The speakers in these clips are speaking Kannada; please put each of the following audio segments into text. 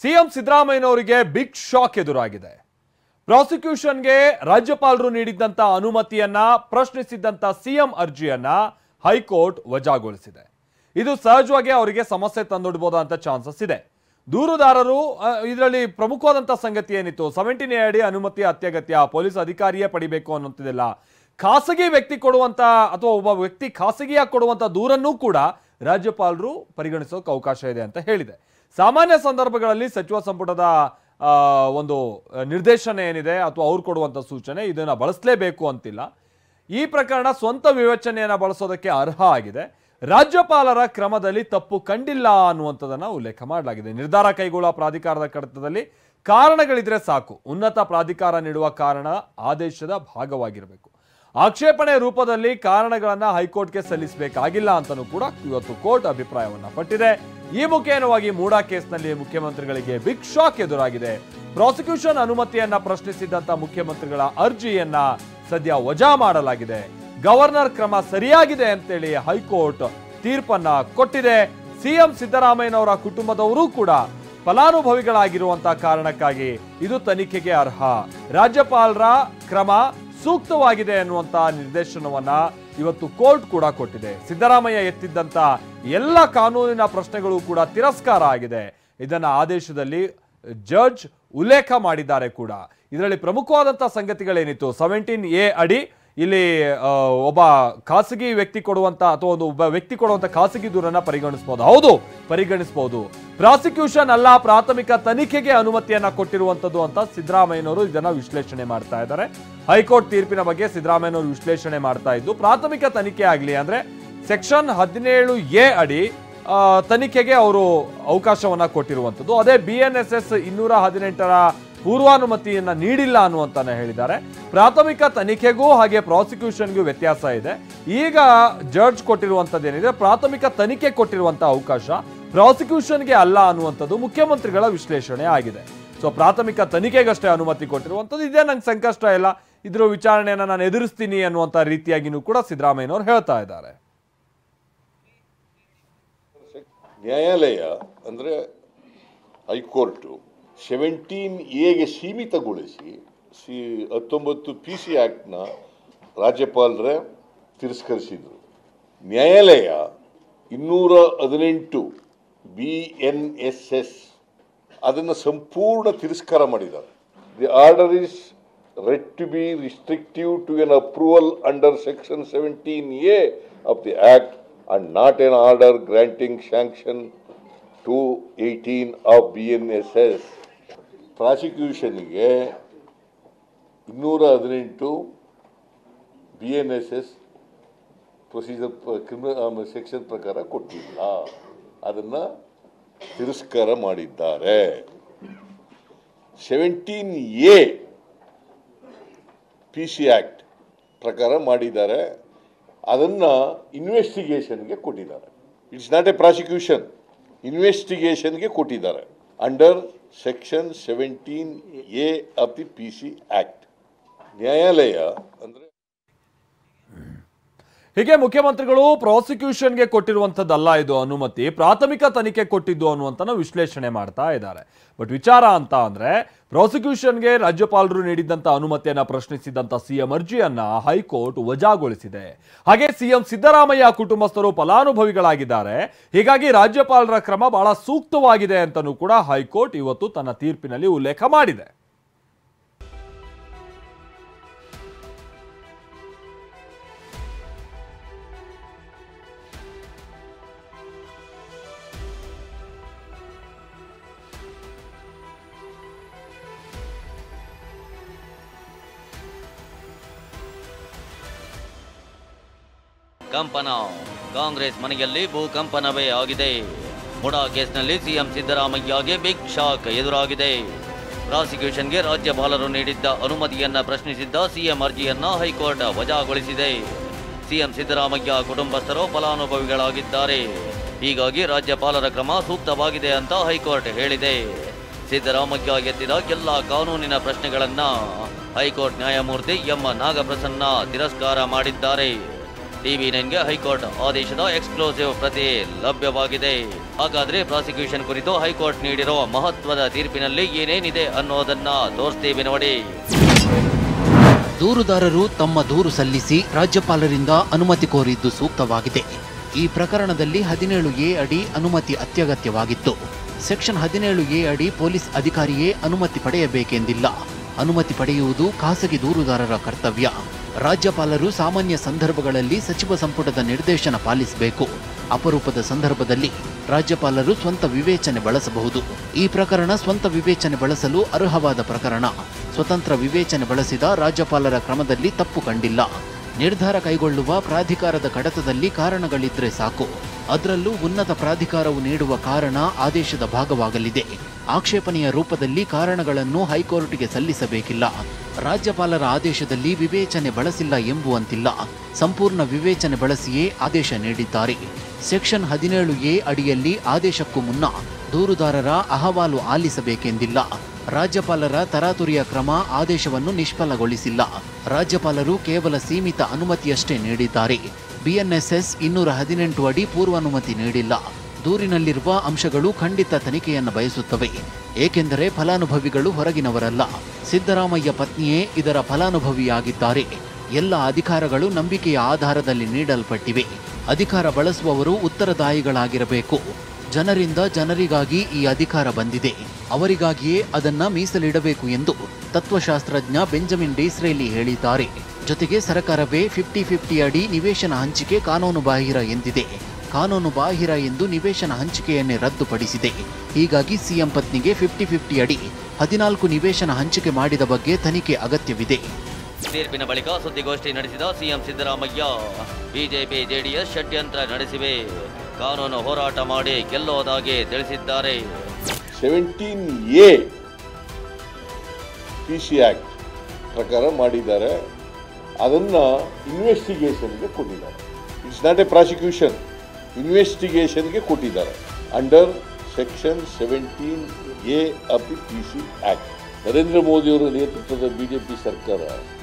ಸಿಎಂ ಸಿದ್ದರಾಮಯ್ಯನವರಿಗೆ ಬಿಗ್ ಶಾಕ್ ಎದುರಾಗಿದೆ. ಪ್ರಾಸಿಕ್ಯೂಷನ್ಗೆ ರಾಜ್ಯಪಾಲರು ನೀಡಿದ್ದಂತ ಅನುಮತಿಯನ್ನ ಪ್ರಶ್ನಿಸಿದ್ದಂತ ಸಿಎಂ ಅರ್ಜಿಯನ್ನ ಹೈಕೋರ್ಟ್ ವಜಾಗೊಳಿಸಿದೆ. ಇದು ಸಹಜವಾಗಿ ಅವರಿಗೆ ಸಮಸ್ಯೆ ತಂದೊಡ್ಡಬಹುದಾದಂತ ಚಾನ್ಸಸ್ ಇದೆ. ದೂರುದಾರರು ಇದರಲ್ಲಿ ಪ್ರಮುಖವಾದಂತ ಸಂಗತಿ ಏನಿತ್ತು, 17A ಅಡಿ ಅನುಮತಿ ಅತ್ಯಗತ್ಯ, ಪೊಲೀಸ್ ಅಧಿಕಾರಿಯೇ ಪಡಿಬೇಕು ಅನ್ನೋಂತಿದೆಲ್ಲ. ಖಾಸಗಿ ವ್ಯಕ್ತಿ ಕೊಡುವಂತ ಅಥವಾ ಒಬ್ಬ ವ್ಯಕ್ತಿ ಖಾಸಗಿಯಾಗಿ ಕೊಡುವಂತ ದೂರನ್ನೂ ಕೂಡ ರಾಜ್ಯಪಾಲರು ಪರಿಗಣಿಸೋಕೆ ಅವಕಾಶ ಇದೆ ಅಂತ ಹೇಳಿದೆ. ಸಾಮಾನ್ಯ ಸಂದರ್ಭಗಳಲ್ಲಿ ಸಚಿವ ಸಂಪುಟದ ಒಂದು ನಿರ್ದೇಶನ ಏನಿದೆ ಅಥವಾ ಅವ್ರು ಕೊಡುವಂತ ಸೂಚನೆ ಇದನ್ನ ಬಳಸಲೇಬೇಕು ಅಂತಿಲ್ಲ. ಈ ಪ್ರಕರಣ ಸ್ವಂತ ವಿವೇಚನೆಯನ್ನ ಬಳಸೋದಕ್ಕೆ ಅರ್ಹ ಆಗಿದೆ. ರಾಜ್ಯಪಾಲರ ಕ್ರಮದಲ್ಲಿ ತಪ್ಪು ಕಂಡಿಲ್ಲ ಅನ್ನುವಂಥದ್ದನ್ನ ಉಲ್ಲೇಖ ಮಾಡಲಾಗಿದೆ. ನಿರ್ಧಾರ ಕೈಗೊಳ್ಳುವ ಪ್ರಾಧಿಕಾರದ ಕಡತದಲ್ಲಿ ಕಾರಣಗಳಿದ್ರೆ ಸಾಕು, ಉನ್ನತ ಪ್ರಾಧಿಕಾರ ನೀಡುವ ಕಾರಣ ಆದೇಶದ ಭಾಗವಾಗಿರಬೇಕು. ಆಕ್ಷೇಪಣೆ ರೂಪದಲ್ಲಿ ಕಾರಣಗಳನ್ನ ಹೈಕೋರ್ಟ್ಗೆ ಸಲ್ಲಿಸಬೇಕಾಗಿಲ್ಲ ಅಂತಲೂ ಕೂಡ ಇವತ್ತು ಕೋರ್ಟ್ ಅಭಿಪ್ರಾಯವನ್ನ ಪಟ್ಟಿದೆ. ಈ ಮುಖೇನವಾಗಿ ಮೂಡಾ ಕೇಸ್ನಲ್ಲಿ ಮುಖ್ಯಮಂತ್ರಿಗಳಿಗೆ ಬಿಗ್ ಶಾಕ್ ಎದುರಾಗಿದೆ. ಪ್ರಾಸಿಕ್ಯೂಷನ್ ಅನುಮತಿಯನ್ನ ಪ್ರಶ್ನಿಸಿದಂತ ಮುಖ್ಯಮಂತ್ರಿಗಳ ಅರ್ಜಿಯನ್ನ ಸದ್ಯ ವಜಾ ಮಾಡಲಾಗಿದೆ. ಗವರ್ನರ್ ಕ್ರಮ ಸರಿಯಾಗಿದೆ ಅಂತೇಳಿ ಹೈಕೋರ್ಟ್ ತೀರ್ಪನ್ನ ಕೊಟ್ಟಿದೆ. ಸಿಎಂ ಸಿದ್ದರಾಮಯ್ಯನವರ ಕುಟುಂಬದವರು ಕೂಡ ಫಲಾನುಭವಿಗಳಾಗಿರುವಂತಹ ಕಾರಣಕ್ಕಾಗಿ ಇದು ತನಿಖೆಗೆ ಅರ್ಹ. ರಾಜ್ಯಪಾಲರ ಕ್ರಮ ಸೂಕ್ತವಾಗಿದೆ ಅನ್ನುವಂತಹ ನಿರ್ದೇಶನವನ್ನ ಇವತ್ತು ಕೋರ್ಟ್ ಕೂಡ ಕೊಟ್ಟಿದೆ. ಸಿದ್ದರಾಮಯ್ಯ ಎತ್ತಿದ್ದಂತ ಎಲ್ಲ ಕಾನೂನಿನ ಪ್ರಶ್ನೆಗಳು ಕೂಡ ತಿರಸ್ಕಾರ ಆಗಿದೆ. ಇದನ್ನ ಆದೇಶದಲ್ಲಿ ಜಡ್ಜ್ ಉಲ್ಲೇಖ ಮಾಡಿದ್ದಾರೆ ಕೂಡ. ಇದರಲ್ಲಿ ಪ್ರಮುಖವಾದಂತಹ ಸಂಗತಿಗಳೇನಿತ್ತು, 17A ಅಡಿ ಇಲ್ಲಿ ಒಬ್ಬ ಖಾಸಗಿ ವ್ಯಕ್ತಿ ಕೊಡುವಂತ ಅಥವಾ ಒಬ್ಬ ವ್ಯಕ್ತಿ ಕೊಡುವಂತ ಖಾಸಗಿ ದೂರನ್ನ ಪರಿಗಣಿಸಬಹುದು. ಹೌದು, ಪರಿಗಣಿಸಬಹುದು. ಪ್ರಾಸಿಕ್ಯೂಷನ್ ಅಲ್ಲ, ಪ್ರಾಥಮಿಕ ತನಿಖೆಗೆ ಅನುಮತಿಯನ್ನ ಕೊಟ್ಟಿರುವಂತದ್ದು ಅಂತ ಸಿದ್ದರಾಮಯ್ಯನವರು ಇದನ್ನ ವಿಶ್ಲೇಷಣೆ ಮಾಡ್ತಾ ಇದ್ದಾರೆ. ಹೈಕೋರ್ಟ್ ತೀರ್ಪಿನ ಬಗ್ಗೆ ಸಿದ್ದರಾಮಯ್ಯನವರು ವಿಶ್ಲೇಷಣೆ ಮಾಡ್ತಾ ಇದ್ದು, ಪ್ರಾಥಮಿಕ ತನಿಖೆ ಆಗಲಿ ಅಂದ್ರೆ ಸೆಕ್ಷನ್ 17A ಅಡಿ ತನಿಖೆಗೆ ಅವರು ಅವಕಾಶವನ್ನ ಕೊಟ್ಟಿರುವಂತದ್ದು. ಅದೇ BNSS 218ರ ಪೂರ್ವಾನುಮತಿಯನ್ನ ನೀಡಿಲ್ಲ ಅನ್ನುವಂತಾನೆ ಹೇಳಿದ್ದಾರೆ. ಪ್ರಾಥಮಿಕ ತನಿಖೆಗೂ ಹಾಗೆ ಪ್ರಾಸಿಕ್ಯೂಷನ್ಗೂ ವ್ಯತ್ಯಾಸ ಇದೆ. ಈಗ ಜಡ್ಜ್ ಕೊಟ್ಟಿರುವಂತದ್ದೇನಿದೆ, ಪ್ರಾಥಮಿಕ ತನಿಖೆ ಕೊಟ್ಟಿರುವಂತ ಅವಕಾಶ ಪ್ರಾಸಿಕ್ಯೂಷನ್ಗೆ ಅಲ್ಲ ಅನ್ನುವಂಥದ್ದು ಮುಖ್ಯಮಂತ್ರಿಗಳ ವಿಶ್ಲೇಷಣೆ ಆಗಿದೆ. ಸೊ ಪ್ರಾಥಮಿಕ ತನಿಖೆಗಷ್ಟೇ ಅನುಮತಿ ಕೊಟ್ಟಿರುವಂಥದ್ದು. ಇದೇ ನಂಗೆ ಸಂಕಷ್ಟ ಇಲ್ಲ, ಇದ್ರ ವಿಚಾರಣೆಯನ್ನ ನಾನು ಎದುರಿಸ್ತೀನಿ ಅನ್ನುವಂಥ ರೀತಿಯಾಗಿನೂ ಕೂಡ ಸಿದ್ದರಾಮಯ್ಯನವರು ಹೇಳ್ತಾ ಇದ್ದಾರೆ. ನ್ಯಾಯಾಲಯ ಅಂದರೆ ಹೈಕೋರ್ಟು 17Aಗೆ ಸೀಮಿತಗೊಳಿಸಿ 19 PC ಆ್ಯಕ್ಟ್ನ ರಾಜ್ಯಪಾಲರೇ ತಿರಸ್ಕರಿಸಿದರು. ನ್ಯಾಯಾಲಯ 218 BNSS ಅದನ್ನು ಸಂಪೂರ್ಣ ತಿರಸ್ಕಾರ ಮಾಡಿದ್ದಾರೆ. The order is read to be restrictive to an approval under section 17A of the act and not an order granting sanction to 18 of BNSS. ಪ್ರಾಸಿಕ್ಯೂಷನ್ಗೆ 218 BNSS procedure criminal section ಪ್ರಕಾರ ಕೊಟ್ಟಿಲ್ಲ, ಅದನ್ನು ತಿರಸ್ಕಾರ ಮಾಡಿದ್ದಾರೆ. 17A PC ಆ್ಯಕ್ಟ್ ಪ್ರಕಾರ ಮಾಡಿದ್ದಾರೆ, ಅದನ್ನು ಇನ್ವೆಸ್ಟಿಗೇಷನ್ಗೆ ಕೊಟ್ಟಿದ್ದಾರೆ. ಇಟ್ಸ್ ನಾಟ್ ಎ ಪ್ರಾಸಿಕ್ಯೂಷನ್, ಇನ್ವೆಸ್ಟಿಗೇಷನ್ಗೆ ಕೊಟ್ಟಿದ್ದಾರೆ under section 17A of the PC act. ನ್ಯಾಯಾಲಯ ಅಂದರೆ ಹೀಗೆ ಮುಖ್ಯಮಂತ್ರಿಗಳು ಪ್ರಾಸಿಕ್ಯೂಷನ್ಗೆ ಕೊಟ್ಟಿರುವಂಥದ್ದಲ್ಲ ಇದು ಅನುಮತಿ, ಪ್ರಾಥಮಿಕ ತನಿಖೆ ಕೊಟ್ಟಿದ್ದು ಅನ್ನುವಂತ ವಿಶ್ಲೇಷಣೆ ಮಾಡ್ತಾ ಇದ್ದಾರೆ. ಬಟ್ ವಿಚಾರ ಅಂತ ಅಂದ್ರೆ ಪ್ರಾಸಿಕ್ಯೂಷನ್ಗೆ ರಾಜ್ಯಪಾಲರು ನೀಡಿದ್ದಂತ ಅನುಮತಿಯನ್ನ ಪ್ರಶ್ನಿಸಿದಂತ ಸಿಎಂ ಅರ್ಜಿಯನ್ನ ಹೈಕೋರ್ಟ್ ವಜಾಗೊಳಿಸಿದೆ. ಹಾಗೆ ಸಿಎಂ ಸಿದ್ದರಾಮಯ್ಯ ಕುಟುಂಬಸ್ಥರು ಫಲಾನುಭವಿಗಳಾಗಿದ್ದಾರೆ. ಹೀಗಾಗಿ ರಾಜ್ಯಪಾಲರ ಕ್ರಮ ಬಹಳ ಸೂಕ್ತವಾಗಿದೆ ಅಂತಲೂ ಕೂಡ ಹೈಕೋರ್ಟ್ ಇವತ್ತು ತನ್ನ ತೀರ್ಪಿನಲ್ಲಿ ಉಲ್ಲೇಖ ಮಾಡಿದೆ. ಕಂಪನ, ಕಾಂಗ್ರೆಸ್ ಮನೆಯಲ್ಲಿ ಭೂಕಂಪನವೇ ಆಗಿದೆ. ಮುಡಾ ಕೇಸ್ನಲ್ಲಿ ಸಿಎಂ ಸಿದ್ದರಾಮಯ್ಯಗೆ ಬಿಗ್ ಶಾಕ್ ಎದುರಾಗಿದೆ. ಪ್ರಾಸಿಕ್ಯೂಷನ್ಗೆ ರಾಜ್ಯಪಾಲರು ನೀಡಿದ್ದ ಅನುಮತಿಯನ್ನ ಪ್ರಶ್ನಿಸಿದ್ದ ಸಿಎಂ ಅರ್ಜಿಯನ್ನ ಹೈಕೋರ್ಟ್ ವಜಾಗೊಳಿಸಿದೆ. ಸಿಎಂ ಸಿದ್ದರಾಮಯ್ಯ ಕುಟುಂಬಸ್ಥರು ಫಲಾನುಭವಿಗಳಾಗಿದ್ದಾರೆ. ಹೀಗಾಗಿ ರಾಜ್ಯಪಾಲರ ಕ್ರಮ ಸೂಕ್ತವಾಗಿದೆ ಅಂತ ಹೈಕೋರ್ಟ್ ಹೇಳಿದೆ. ಸಿದ್ದರಾಮಯ್ಯ ಎತ್ತಿದ ಎಲ್ಲ ಕಾನೂನಿನ ಪ್ರಶ್ನೆಗಳನ್ನ ಹೈಕೋರ್ಟ್ ನ್ಯಾಯಮೂರ್ತಿ ಎಂ ನಾಗಪ್ರಸನ್ನ ತಿರಸ್ಕಾರ ಮಾಡಿದ್ದಾರೆ. TV9ಗೆ ಹೈಕೋರ್ಟ್ ಆದೇಶದ ಎಕ್ಸ್ಕ್ಲೂಸಿವ್ ಪ್ರತಿ ಲಭ್ಯವಾಗಿದೆ. ಹಾಗಾದ್ರೆ ಪ್ರಾಸಿಕ್ಯೂಷನ್ ಕುರಿತು ಹೈಕೋರ್ಟ್ ನೀಡಿರೋ ಮಹತ್ವದ ತೀರ್ಪಿನಲ್ಲಿ ಏನೇನಿದೆ ಅನ್ನೋದನ್ನ ತೋರಿಸ್ತೀವಿ ನೋಡಿ. ದೂರುದಾರರು ತಮ್ಮ ದೂರು ಸಲ್ಲಿಸಿ ರಾಜ್ಯಪಾಲರಿಂದ ಅನುಮತಿ ಕೋರಿದ್ದು ಸೂಕ್ತವಾಗಿದೆ. ಈ ಪ್ರಕರಣದಲ್ಲಿ 17A ಅಡಿ ಅನುಮತಿ ಅತ್ಯಗತ್ಯವಾಗಿತ್ತು. ಸೆಕ್ಷನ್ 17A ಅಡಿ ಪೊಲೀಸ್ ಅಧಿಕಾರಿಯೇ ಅನುಮತಿ ಪಡೆಯಬೇಕೆಂದಿಲ್ಲ. ಅನುಮತಿ ಪಡೆಯುವುದು ಖಾಸಗಿ ದೂರುದಾರರ ಕರ್ತವ್ಯ. ರಾಜ್ಯಪಾಲರು ಸಾಮಾನ್ಯ ಸಂದರ್ಭಗಳಲ್ಲಿ ಸಚಿವ ಸಂಪುಟದ ನಿರ್ದೇಶನ ಪಾಲಿಸಬೇಕು. ಅಪರೂಪದ ಸಂದರ್ಭದಲ್ಲಿ ರಾಜ್ಯಪಾಲರು ಸ್ವಂತ ವಿವೇಚನೆ ಬಳಸಬಹುದು. ಈ ಪ್ರಕರಣ ಸ್ವಂತ ವಿವೇಚನೆ ಬಳಸಲು ಅರ್ಹವಾದ ಪ್ರಕರಣ. ಸ್ವತಂತ್ರ ವಿವೇಚನೆ ಬಳಸಿದ ರಾಜ್ಯಪಾಲರ ಕ್ರಮದಲ್ಲಿ ತಪ್ಪು ಕಂಡಿಲ್ಲ. ನಿರ್ಧಾರ ಕೈಗೊಳ್ಳುವ ಪ್ರಾಧಿಕಾರದ ಕಡತದಲ್ಲಿ ಕಾರಣಗಳಿದ್ರೆ ಸಾಕು. ಅದರಲ್ಲೂ ಉನ್ನತ ಪ್ರಾಧಿಕಾರವು ನೀಡುವ ಕಾರಣ ಆದೇಶದ ಭಾಗವಾಗಲಿದೆ. ಆಕ್ಷೇಪಣೆಯ ರೂಪದಲ್ಲಿ ಕಾರಣಗಳನ್ನು ಹೈಕೋರ್ಟ್ಗೆ ಸಲ್ಲಿಸಬೇಕಿಲ್ಲ. ರಾಜ್ಯಪಾಲರ ಆದೇಶದಲ್ಲಿ ವಿವೇಚನೆ ಬಳಸಿಲ್ಲ ಎಂಬುವಂತಿಲ್ಲ. ಸಂಪೂರ್ಣ ವಿವೇಚನೆ ಬಳಸಿಯೇ ಆದೇಶ ನೀಡಿದ್ದಾರೆ. ಸೆಕ್ಷನ್ 17A ಅಡಿಯಲ್ಲಿ ಆದೇಶಕ್ಕೂ ಮುನ್ನ ದೂರುದಾರರ ಅಹವಾಲು ಆಲಿಸಬೇಕೆಂದಿಲ್ಲ. ರಾಜ್ಯಪಾಲರ ತರಾತುರಿಯ ಕ್ರಮ ಆದೇಶವನ್ನು ನಿಷ್ಫಲಗೊಳಿಸಿಲ್ಲ. ರಾಜ್ಯಪಾಲರು ಕೇವಲ ಸೀಮಿತ ಅನುಮತಿಯಷ್ಟೇ ನೀಡಿದ್ದಾರೆ. BNSS 218 ಅಡಿ ಪೂರ್ವಾನುಮತಿ ನೀಡಿಲ್ಲ. ದೂರಿನಲ್ಲಿರುವ ಅಂಶಗಳು ಖಂಡಿತ ತನಿಖೆಯನ್ನು ಬಯಸುತ್ತವೆ. ಏಕೆಂದರೆ ಫಲಾನುಭವಿಗಳು ಹೊರಗಿನವರಲ್ಲ. ಸಿದ್ದರಾಮಯ್ಯ ಪತ್ನಿಯೇ ಇದರ ಫಲಾನುಭವಿಯಾಗಿದ್ದಾರೆ. ಎಲ್ಲ ಅಧಿಕಾರಗಳು ನಂಬಿಕೆಯ ಆಧಾರದಲ್ಲಿ ನೀಡಲ್ಪಟ್ಟಿವೆ. ಅಧಿಕಾರ ಬಳಸುವವರು ಉತ್ತರದಾಯಿಗಳಾಗಿರಬೇಕು. ಜನರಿಂದ ಜನರಿಗಾಗಿ ಈ ಅಧಿಕಾರ ಬಂದಿದೆ. ಅವರಿಗಾಗಿಯೇ ಅದನ್ನ ಮೀಸಲಿಡಬೇಕು ಎಂದು ತತ್ವಶಾಸ್ತ್ರಜ್ಞ ಬೆಂಜಮಿನ್ ಡಿಸ್ರೇಲಿ ಹೇಳಿದ್ದಾರೆ. ಜೊತೆಗೆ ಸರ್ಕಾರವೇ 50-50 ಅಡಿ ನಿವೇಶನ ಹಂಚಿಕೆ ಕಾನೂನು ಬಾಹಿರ ಎಂದಿದೆ. ಕಾನೂನು ಬಾಹಿರ ಎಂದು ನಿವೇಶನ ಹಂಚಿಕೆಯನ್ನೇ ರದ್ದುಪಡಿಸಿದೆ. ಹೀಗಾಗಿ ಸಿಎಂ ಪತ್ನಿಗೆ 50-50 ಅಡಿ 14 ನಿವೇಶನ ಹಂಚಿಕೆ ಮಾಡಿದ ಬಗ್ಗೆ ತನಿಖೆ ಅಗತ್ಯವಿದೆ. ತೀರ್ಪಿನ ಬಳಿಕ ಸುದ್ದಿಗೋಷ್ಠಿ ನಡೆಸಿದ ಸಿಎಂ ಸಿದ್ದರಾಮಯ್ಯ, ಬಿಜೆಪಿ ಜೆಡಿಎಸ್ ಷಡ್ಯಂತ್ರ ನಡೆಸಿವೆ, ಕಾನೂನು ಹೋರಾಟ ಮಾಡಿ ಗೆಲ್ಲೋದಾಗಿ ತಿಳಿಸಿದ್ದಾರೆ. 17A PC ಆಕ್ಟ್ ಪ್ರಕಾರ ಮಾಡಿದ್ದಾರೆ. ಅದನ್ನ ಇನ್ವೆಸ್ಟಿಗೇಷನ್ಗೆ ಕೊಟ್ಟಿದ್ದಾರೆ. ಇಟ್ಸ್ ನಾಟ್ ಎ ಪ್ರಾಸಿಕ್ಯೂಷನ್, ಇನ್ವೆಸ್ಟಿಗೇಷನ್ಗೆ ಕೊಟ್ಟಿದ್ದಾರೆ under section 17A of the PC act. Narendra ಮೋದಿಯವರ ನೇತೃತ್ವದ ಬಿಜೆಪಿ ಸರ್ಕಾರ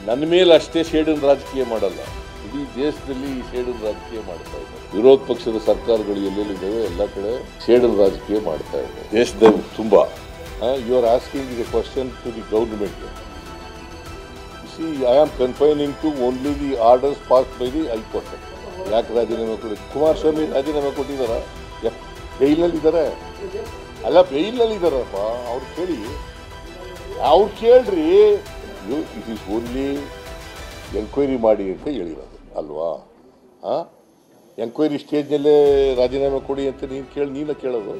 ನನ್ನ ಮೇಲೆ ಅಷ್ಟೇ ಸೇಡಿನ ರಾಜಕೀಯ ಮಾಡಲ್ಲ, ಇಡೀ ದೇಶದಲ್ಲಿ ಈ ಸೇಡಿನ ರಾಜಕೀಯ ಮಾಡ್ತಾ ಇದೆ. ವಿರೋಧ ಪಕ್ಷದ ಸರ್ಕಾರಗಳು ಎಲ್ಲೆಲ್ಲಿದ್ದಾವೆ ಎಲ್ಲ ಕಡೆ ಸೇಡಿನ ರಾಜಕೀಯ ಮಾಡ್ತಾ ಇದೆ ದೇಶದ ತುಂಬಾ. You are asking the question to the government. See, I am confining to only the orders pass by the high court. ಯಾಕೆ ರಾಜೀನಾಮೆ ಕೊಡಿ? ಕುಮಾರಸ್ವಾಮಿ ರಾಜೀನಾಮೆ ಕೊಟ್ಟಿದ್ದಾರ? ಜೈಲಲ್ಲಿದ್ದಾರೆ ಅಲ್ಲ, ಜೈಲಲ್ಲಿದ್ದಾರಪ್ಪ. ಅವ್ರು ಕೇಳಿ, ಅವ್ರು ಕೇಳ್ರಿ. ಇಟ್ ಈಸ್ ಓನ್ಲಿ ಎಂಕ್ವೈರಿ ಮಾಡಿ ಅಂತ ಹೇಳಿರೋದು ಅಲ್ವಾ? ಎಂಕ್ವೈರಿ ಸ್ಟೇಜ್ನಲ್ಲೇ ರಾಜೀನಾಮೆ ಕೊಡಿ ಅಂತ ನೀನು ಕೇಳೋದು.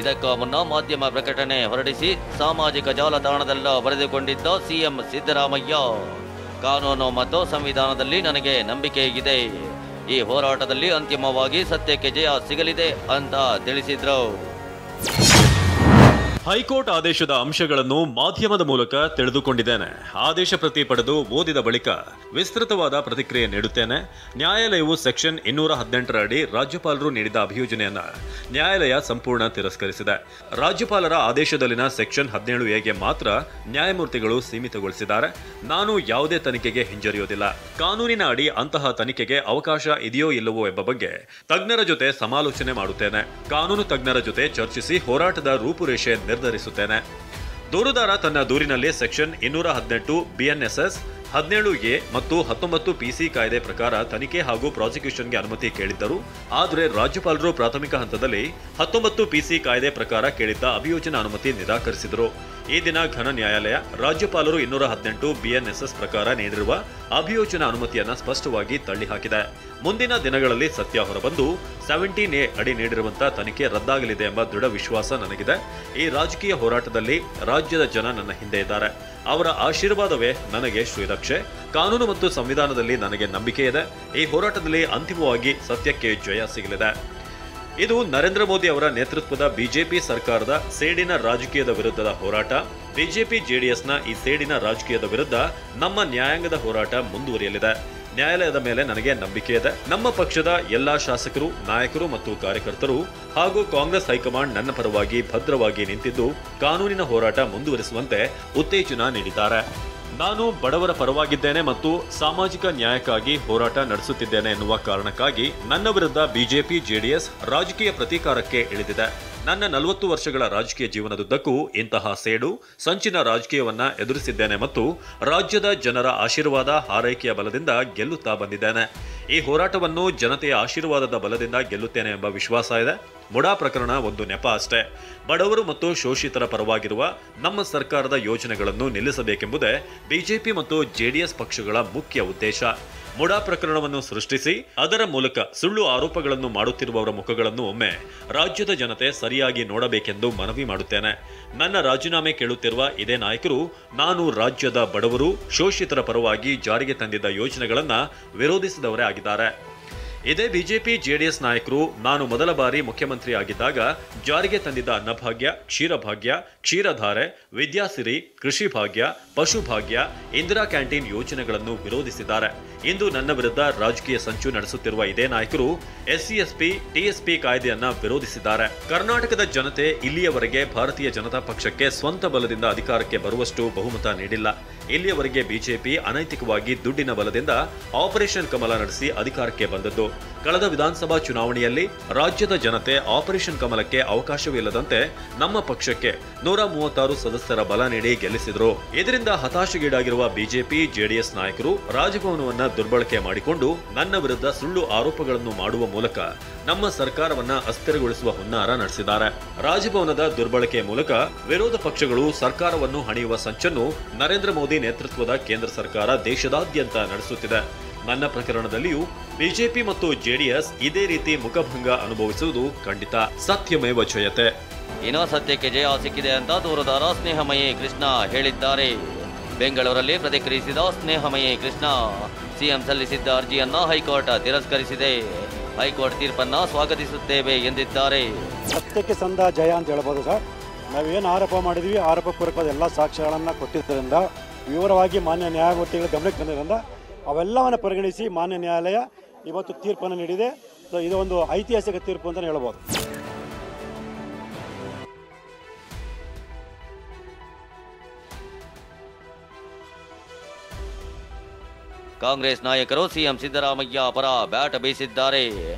ಇದಕ್ಕೂ ಮುನ್ನ ಮಾಧ್ಯಮ ಪ್ರಕಟಣೆ ಹೊರಡಿಸಿ ಸಾಮಾಜಿಕ ಜಾಲತಾಣದಲ್ಲ ಬರೆದುಕೊಂಡಿದ್ದ ಸಿಎಂ ಸಿದ್ದರಾಮಯ್ಯ, ಕಾನೂನು ಮತ್ತು ಸಂವಿಧಾನದಲ್ಲಿ ನನಗೆ ನಂಬಿಕೆ ಇದೆ. ಈ ಹೋರಾಟದಲ್ಲಿ ಅಂತಿಮವಾಗಿ ಸತ್ಯಕ್ಕೆ ಜಯ ಸಿಗಲಿದೆ ಅಂತ ತಿಳಿಸಿದ್ರು. ಹೈಕೋರ್ಟ್ ಆದೇಶದ ಅಂಶಗಳನ್ನು ಮಾಧ್ಯಮದ ಮೂಲಕ ತಿಳಿದುಕೊಂಡಿದ್ದೇನೆ. ಆದೇಶ ಪ್ರತಿ ಪಡೆದು ಓದಿದ ಬಳಿಕ ವಿಸ್ತೃತವಾದ ಪ್ರತಿಕ್ರಿಯೆ ನೀಡುತ್ತೇನೆ. ನ್ಯಾಯಾಲಯವು ಸೆಕ್ಷನ್ 218 ಅಡಿ ರಾಜ್ಯಪಾಲರು ನೀಡಿದ ಅಭಿಯೋಜನೆಯನ್ನ ನ್ಯಾಯಾಲಯ ಸಂಪೂರ್ಣ ತಿರಸ್ಕರಿಸಿದೆ. ರಾಜ್ಯಪಾಲರ ಆದೇಶದಲ್ಲಿನ ಸೆಕ್ಷನ್ 17A ಮಾತ್ರ ನ್ಯಾಯಮೂರ್ತಿಗಳು ಸೀಮಿತಗೊಳಿಸಿದ್ದಾರೆ. ನಾನು ಯಾವುದೇ ತನಿಖೆಗೆ ಹಿಂಜರಿಯೋದಿಲ್ಲ. ಕಾನೂನಿನ ಅಡಿ ಅಂತಹ ತನಿಖೆಗೆ ಅವಕಾಶ ಇದೆಯೋ ಇಲ್ಲವೋ ಎಂಬ ಬಗ್ಗೆ ತಜ್ಞರ ಜೊತೆ ಸಮಾಲೋಚನೆ ಮಾಡುತ್ತೇನೆ. ಕಾನೂನು ತಜ್ಞರ ಜೊತೆ ಚರ್ಚಿಸಿ ಹೋರಾಟದ ರೂಪುರೇಷೆ ನಿರ್ಧರಿಸುತ್ತೇನೆ. ದೂರುದಾರ ತನ್ನ ದೂರಿನಲ್ಲಿ ಸೆಕ್ಷನ್ 218 BNSS 17A ಮತ್ತು 19 PC ಕಾಯ್ದೆ ಪ್ರಕಾರ ತನಿಖೆ ಹಾಗೂ ಪ್ರಾಸಿಕ್ಯೂಷನ್ಗೆ ಅನುಮತಿ ಕೇಳಿದ್ದರು. ಆದರೆ ರಾಜ್ಯಪಾಲರು ಪ್ರಾಥಮಿಕ ಹಂತದಲ್ಲಿ 19 PC ಕಾಯ್ದೆ ಪ್ರಕಾರ ಕೇಳಿದ್ದ ಅಭಿಯೋಜನಾ ಅನುಮತಿ ನಿರಾಕರಿಸಿದರು. ಈ ದಿನ ಘನ ನ್ಯಾಯಾಲಯ ರಾಜ್ಯಪಾಲರು 218 BNSS ಪ್ರಕಾರ ನೀಡಿರುವ ಅಭಿಯೋಜನಾ ಅನುಮತಿಯನ್ನು ಸ್ಪಷ್ಟವಾಗಿ ತಳ್ಳಿಹಾಕಿದೆ. ಮುಂದಿನ ದಿನಗಳಲ್ಲಿ ಸತ್ಯ ಹೊರಬಂದು 17A ಅಡಿ ನೀಡಿರುವಂತಹ ತನಿಖೆ ರದ್ದಾಗಲಿದೆ ಎಂಬ ದೃಢ ವಿಶ್ವಾಸ ನನಗಿದೆ. ಈ ರಾಜಕೀಯ ಹೋರಾಟದಲ್ಲಿ ರಾಜ್ಯದ ಜನ ನನ್ನ ಹಿಂದೆ ಇದ್ದಾರೆ. ಅವರ ಆಶೀರ್ವಾದವೇ ನನಗೆ ಶ್ರೀರಕ್ಷೆ. ಕಾನೂನು ಮತ್ತು ಸಂವಿಧಾನದಲ್ಲಿ ನನಗೆ ನಂಬಿಕೆ ಇದೆ. ಈ ಹೋರಾಟದಲ್ಲಿ ಅಂತಿಮವಾಗಿ ಸತ್ಯಕ್ಕೆ ಜಯ ಸಿಗಲಿದೆ. ಇದು ನರೇಂದ್ರ ಮೋದಿ ಅವರ ನೇತೃತ್ವದ ಬಿಜೆಪಿ ಸರ್ಕಾರದ ಸೇಡಿನ ರಾಜಕೀಯದ ವಿರುದ್ಧದ ಹೋರಾಟ. ಬಿಜೆಪಿ ಜೆಡಿಎಸ್ನ ಈ ಸೇಡಿನ ರಾಜಕೀಯದ ವಿರುದ್ಧ ನಮ್ಮ ನ್ಯಾಯಾಂಗದ ಹೋರಾಟ ಮುಂದುವರಿಯಲಿದೆ. ನ್ಯಾಯಾಲಯದ ಮೇಲೆ ನನಗೆ ನಂಬಿಕೆ ಇದೆ. ನಮ್ಮ ಪಕ್ಷದ ಎಲ್ಲಾ ಶಾಸಕರು, ನಾಯಕರು ಮತ್ತು ಕಾರ್ಯಕರ್ತರು ಹಾಗೂ ಕಾಂಗ್ರೆಸ್ ಹೈಕಮಾಂಡ್ ನನ್ನ ಪರವಾಗಿ ಭದ್ರವಾಗಿ ನಿಂತಿದ್ದು ಕಾನೂನಿನ ಹೋರಾಟ ಮುಂದುವರಿಸುವಂತೆ ಉತ್ತೇಜನ ನೀಡಿದ್ದಾರೆ. ನಾನು ಬಡವರ ಪರವಾಗಿದ್ದೇನೆ ಮತ್ತು ಸಾಮಾಜಿಕ ನ್ಯಾಯಕ್ಕಾಗಿ ಹೋರಾಟ ನಡೆಸುತ್ತಿದ್ದೇನೆ ಎನ್ನುವ ಕಾರಣಕ್ಕಾಗಿ ನನ್ನ ವಿರುದ್ಧ ಬಿಜೆಪಿ ಜೆಡಿಎಸ್ ರಾಜಕೀಯ ಪ್ರತೀಕಾರಕ್ಕೆ ಇಳಿದಿದೆ. ನನ್ನ 40 ವರ್ಷಗಳ ರಾಜಕೀಯ ಜೀವನದುದ್ದಕ್ಕೂ ಇಂತಹ ಸೇಡು ಸಂಚಿನ ರಾಜಕೀಯವನ್ನ ಎದುರಿಸಿದ್ದೇನೆ ಮತ್ತು ರಾಜ್ಯದ ಜನರ ಆಶೀರ್ವಾದ ಹಾರೈಕೆಯ ಬಲದಿಂದ ಗೆಲ್ಲುತ್ತಾ ಬಂದಿದ್ದೇನೆ. ಈ ಹೋರಾಟವನ್ನು ಜನತೆಯ ಆಶೀರ್ವಾದದ ಬಲದಿಂದ ಗೆಲ್ಲುತ್ತೇನೆ ಎಂಬ ವಿಶ್ವಾಸ ಇದೆ. ಮುಡಾ ಪ್ರಕರಣ ಒಂದು ನೆಪ ಅಷ್ಟೇ. ಬಡವರು ಮತ್ತು ಶೋಷಿತರ ಪರವಾಗಿರುವ ನಮ್ಮ ಸರ್ಕಾರದ ಯೋಜನೆಗಳನ್ನು ನಿಲ್ಲಿಸಬೇಕೆಂಬುದೇ ಬಿಜೆಪಿ ಮತ್ತು ಜೆಡಿಎಸ್ ಪಕ್ಷಗಳ ಮುಖ್ಯ ಉದ್ದೇಶ. ಮುಡಾ ಪ್ರಕರಣವನ್ನು ಸೃಷ್ಟಿಸಿ ಅದರ ಮೂಲಕ ಸುಳ್ಳು ಆರೋಪಗಳನ್ನು ಮಾಡುತ್ತಿರುವವರ ಮುಖಗಳನ್ನು ಒಮ್ಮೆ ರಾಜ್ಯದ ಜನತೆ ಸರಿಯಾಗಿ ನೋಡಬೇಕೆಂದು ಮನವಿ ಮಾಡುತ್ತೇನೆ. ನನ್ನ ರಾಜೀನಾಮೆ ಕೇಳುತ್ತಿರುವ ಇದೇ ನಾಯಕರು ನಾನು ರಾಜ್ಯದ ಬಡವರು ಶೋಷಿತರ ಪರವಾಗಿ ಜಾರಿಗೆ ತಂದಿದ್ದ ಯೋಜನೆಗಳನ್ನು ವಿರೋಧಿಸಿದವರೇ ಆಗಿದ್ದಾರೆ. ಇದೇ ಬಿಜೆಪಿ ಜೆಡಿಎಸ್ ನಾಯಕರು ನಾನು ಮೊದಲ ಬಾರಿ ಮುಖ್ಯಮಂತ್ರಿ ಆಗಿದ್ದಾಗ ಜಾರಿಗೆ ತಂದಿದ್ದ ಅನ್ನಭಾಗ್ಯ, ಕ್ಷೀರಭಾಗ್ಯ, ಕ್ಷೀರಧಾರೆ, ವಿದ್ಯಾಸಿರಿ, ಕೃಷಿ ಭಾಗ್ಯ, ಪಶುಭಾಗ್ಯ, ಇಂದಿರಾ ಕ್ಯಾಂಟೀನ್ ಯೋಜನೆಗಳನ್ನು ವಿರೋಧಿಸಿದ್ದಾರೆ. ಇಂದು ನನ್ನ ವಿರುದ್ಧ ರಾಜಕೀಯ ಸಂಚು ನಡೆಸುತ್ತಿರುವ ಇದೇ ನಾಯಕರು SC/ST, TSP ಕಾಯ್ದೆಯನ್ನ ವಿರೋಧಿಸಿದ್ದಾರೆ. ಕರ್ನಾಟಕದ ಜನತೆ ಇಲ್ಲಿಯವರೆಗೆ ಭಾರತೀಯ ಜನತಾ ಪಕ್ಷಕ್ಕೆ ಸ್ವಂತ ಬಲದಿಂದ ಅಧಿಕಾರಕ್ಕೆ ಬರುವಷ್ಟು ಬಹುಮತ ನೀಡಿಲ್ಲ. ಇಲ್ಲಿಯವರೆಗೆ ಬಿಜೆಪಿ ಅನೈತಿಕವಾಗಿ ದುಡ್ಡಿನ ಬಲದಿಂದ ಆಪರೇಷನ್ ಕಮಲ ನಡೆಸಿ ಅಧಿಕಾರಕ್ಕೆ ಬಂದದ್ದು. ಕಳೆದ ವಿಧಾನಸಭಾ ಚುನಾವಣೆಯಲ್ಲಿ ರಾಜ್ಯದ ಜನತೆ ಆಪರೇಷನ್ ಕಮಲಕ್ಕೆ ಅವಕಾಶವಿಲ್ಲದಂತೆ ನಮ್ಮ ಪಕ್ಷಕ್ಕೆ 136 ಸದಸ್ಯರ ಬಲ ನೀಡಿ ಗೆಲ್ಲಿಸಿದ್ರು. ಇದರಿಂದ ಹತಾಶೆಗೀಡಾಗಿರುವ ಬಿಜೆಪಿ ಜೆಡಿಎಸ್ ನಾಯಕರು ರಾಜಭವನವನ್ನ ದುರ್ಬಳಕೆ ಮಾಡಿಕೊಂಡು ನನ್ನ ವಿರುದ್ಧ ಸುಳ್ಳು ಆರೋಪಗಳನ್ನು ಮಾಡುವ ಮೂಲಕ ನಮ್ಮ ಸರ್ಕಾರವನ್ನ ಅಸ್ಥಿರಗೊಳಿಸುವ ಹುನ್ನಾರ ನಡೆಸಿದ್ದಾರೆ. ರಾಜಭವನದ ದುರ್ಬಳಕೆ ಮೂಲಕ ವಿರೋಧ ಪಕ್ಷಗಳು ಸರ್ಕಾರವನ್ನು ಹಣಿಯುವ ಸಂಚನ್ನು ನರೇಂದ್ರ ಮೋದಿ ನೇತೃತ್ವದ ಕೇಂದ್ರ ಸರ್ಕಾರ ದೇಶದಾದ್ಯಂತ ನಡೆಸುತ್ತಿದೆ. ನನ್ನ ಪ್ರಕರಣದಲ್ಲಿಯೂ ಬಿಜೆಪಿ ಮತ್ತು ಜೆಡಿಎಸ್ ಇದೇ ರೀತಿ ಮುಖಭಂಗ ಅನುಭವಿಸುವುದು ಖಂಡಿತ. ಸತ್ಯಮೇವ ಜಯತೆ. ಏನೋ ಸತ್ಯಕ್ಕೆ ಜಯ ಸಿಕ್ಕಿದೆ ಅಂತ ದೂರದಾರ ಸ್ನೇಹಮಯಿ ಕೃಷ್ಣ ಹೇಳಿದ್ದಾರೆ. ಬೆಂಗಳೂರಲ್ಲಿ ಪ್ರತಿಕ್ರಿಯಿಸಿದ ಸ್ನೇಹಮಯಿ ಕೃಷ್ಣ, ಸಿಎಂ ಸಲ್ಲಿಸಿದ್ದ ಅರ್ಜಿಯನ್ನ ಹೈಕೋರ್ಟ್ ತಿರಸ್ಕರಿಸಿದೆ. ಹೈಕೋರ್ಟ್ ತೀರ್ಪನ್ನ ಸ್ವಾಗತಿಸುತ್ತೇವೆ ಎಂದಿದ್ದಾರೆ. ಸತ್ಯಕ್ಕೆ ಸಂದ ಜಯ ಅಂತ ಹೇಳ್ಬೋದು ಸರ್. ನಾವೇನು ಆರೋಪ ಮಾಡಿದ್ವಿ, ಆರೋಪ ಪೂರ್ವಕವಾದ ಎಲ್ಲ ಸಾಕ್ಷ್ಯಗಳನ್ನು ಕೊಟ್ಟಿದ್ದರಿಂದ ವಿವರವಾಗಿ ಮಾನ್ಯ ನ್ಯಾಯಮೂರ್ತಿಗಳ ಗಮನಕ್ಕೆ ಬಂದಿದ್ದರಿಂದ ಅವೆಲ್ಲವನ್ನು ಪರಿಗಣಿಸಿ ಮಾನ್ಯ ನ್ಯಾಯಾಲಯ ಇವತ್ತು ತೀರ್ಪನ್ನು ನೀಡಿದೆ. ಸೊ ಇದು ಒಂದು ಐತಿಹಾಸಿಕ ತೀರ್ಪು ಅಂತಲೇ ಹೇಳ್ಬೋದು. ಕಾಂಗ್ರೆಸ್ ನಾಯಕರು ಸಿಎಂ ಸಿದ್ದರಾಮಯ್ಯ ಪರ ಬ್ಯಾಟ್ ಬೀಸಿದ್ದಾರೆ.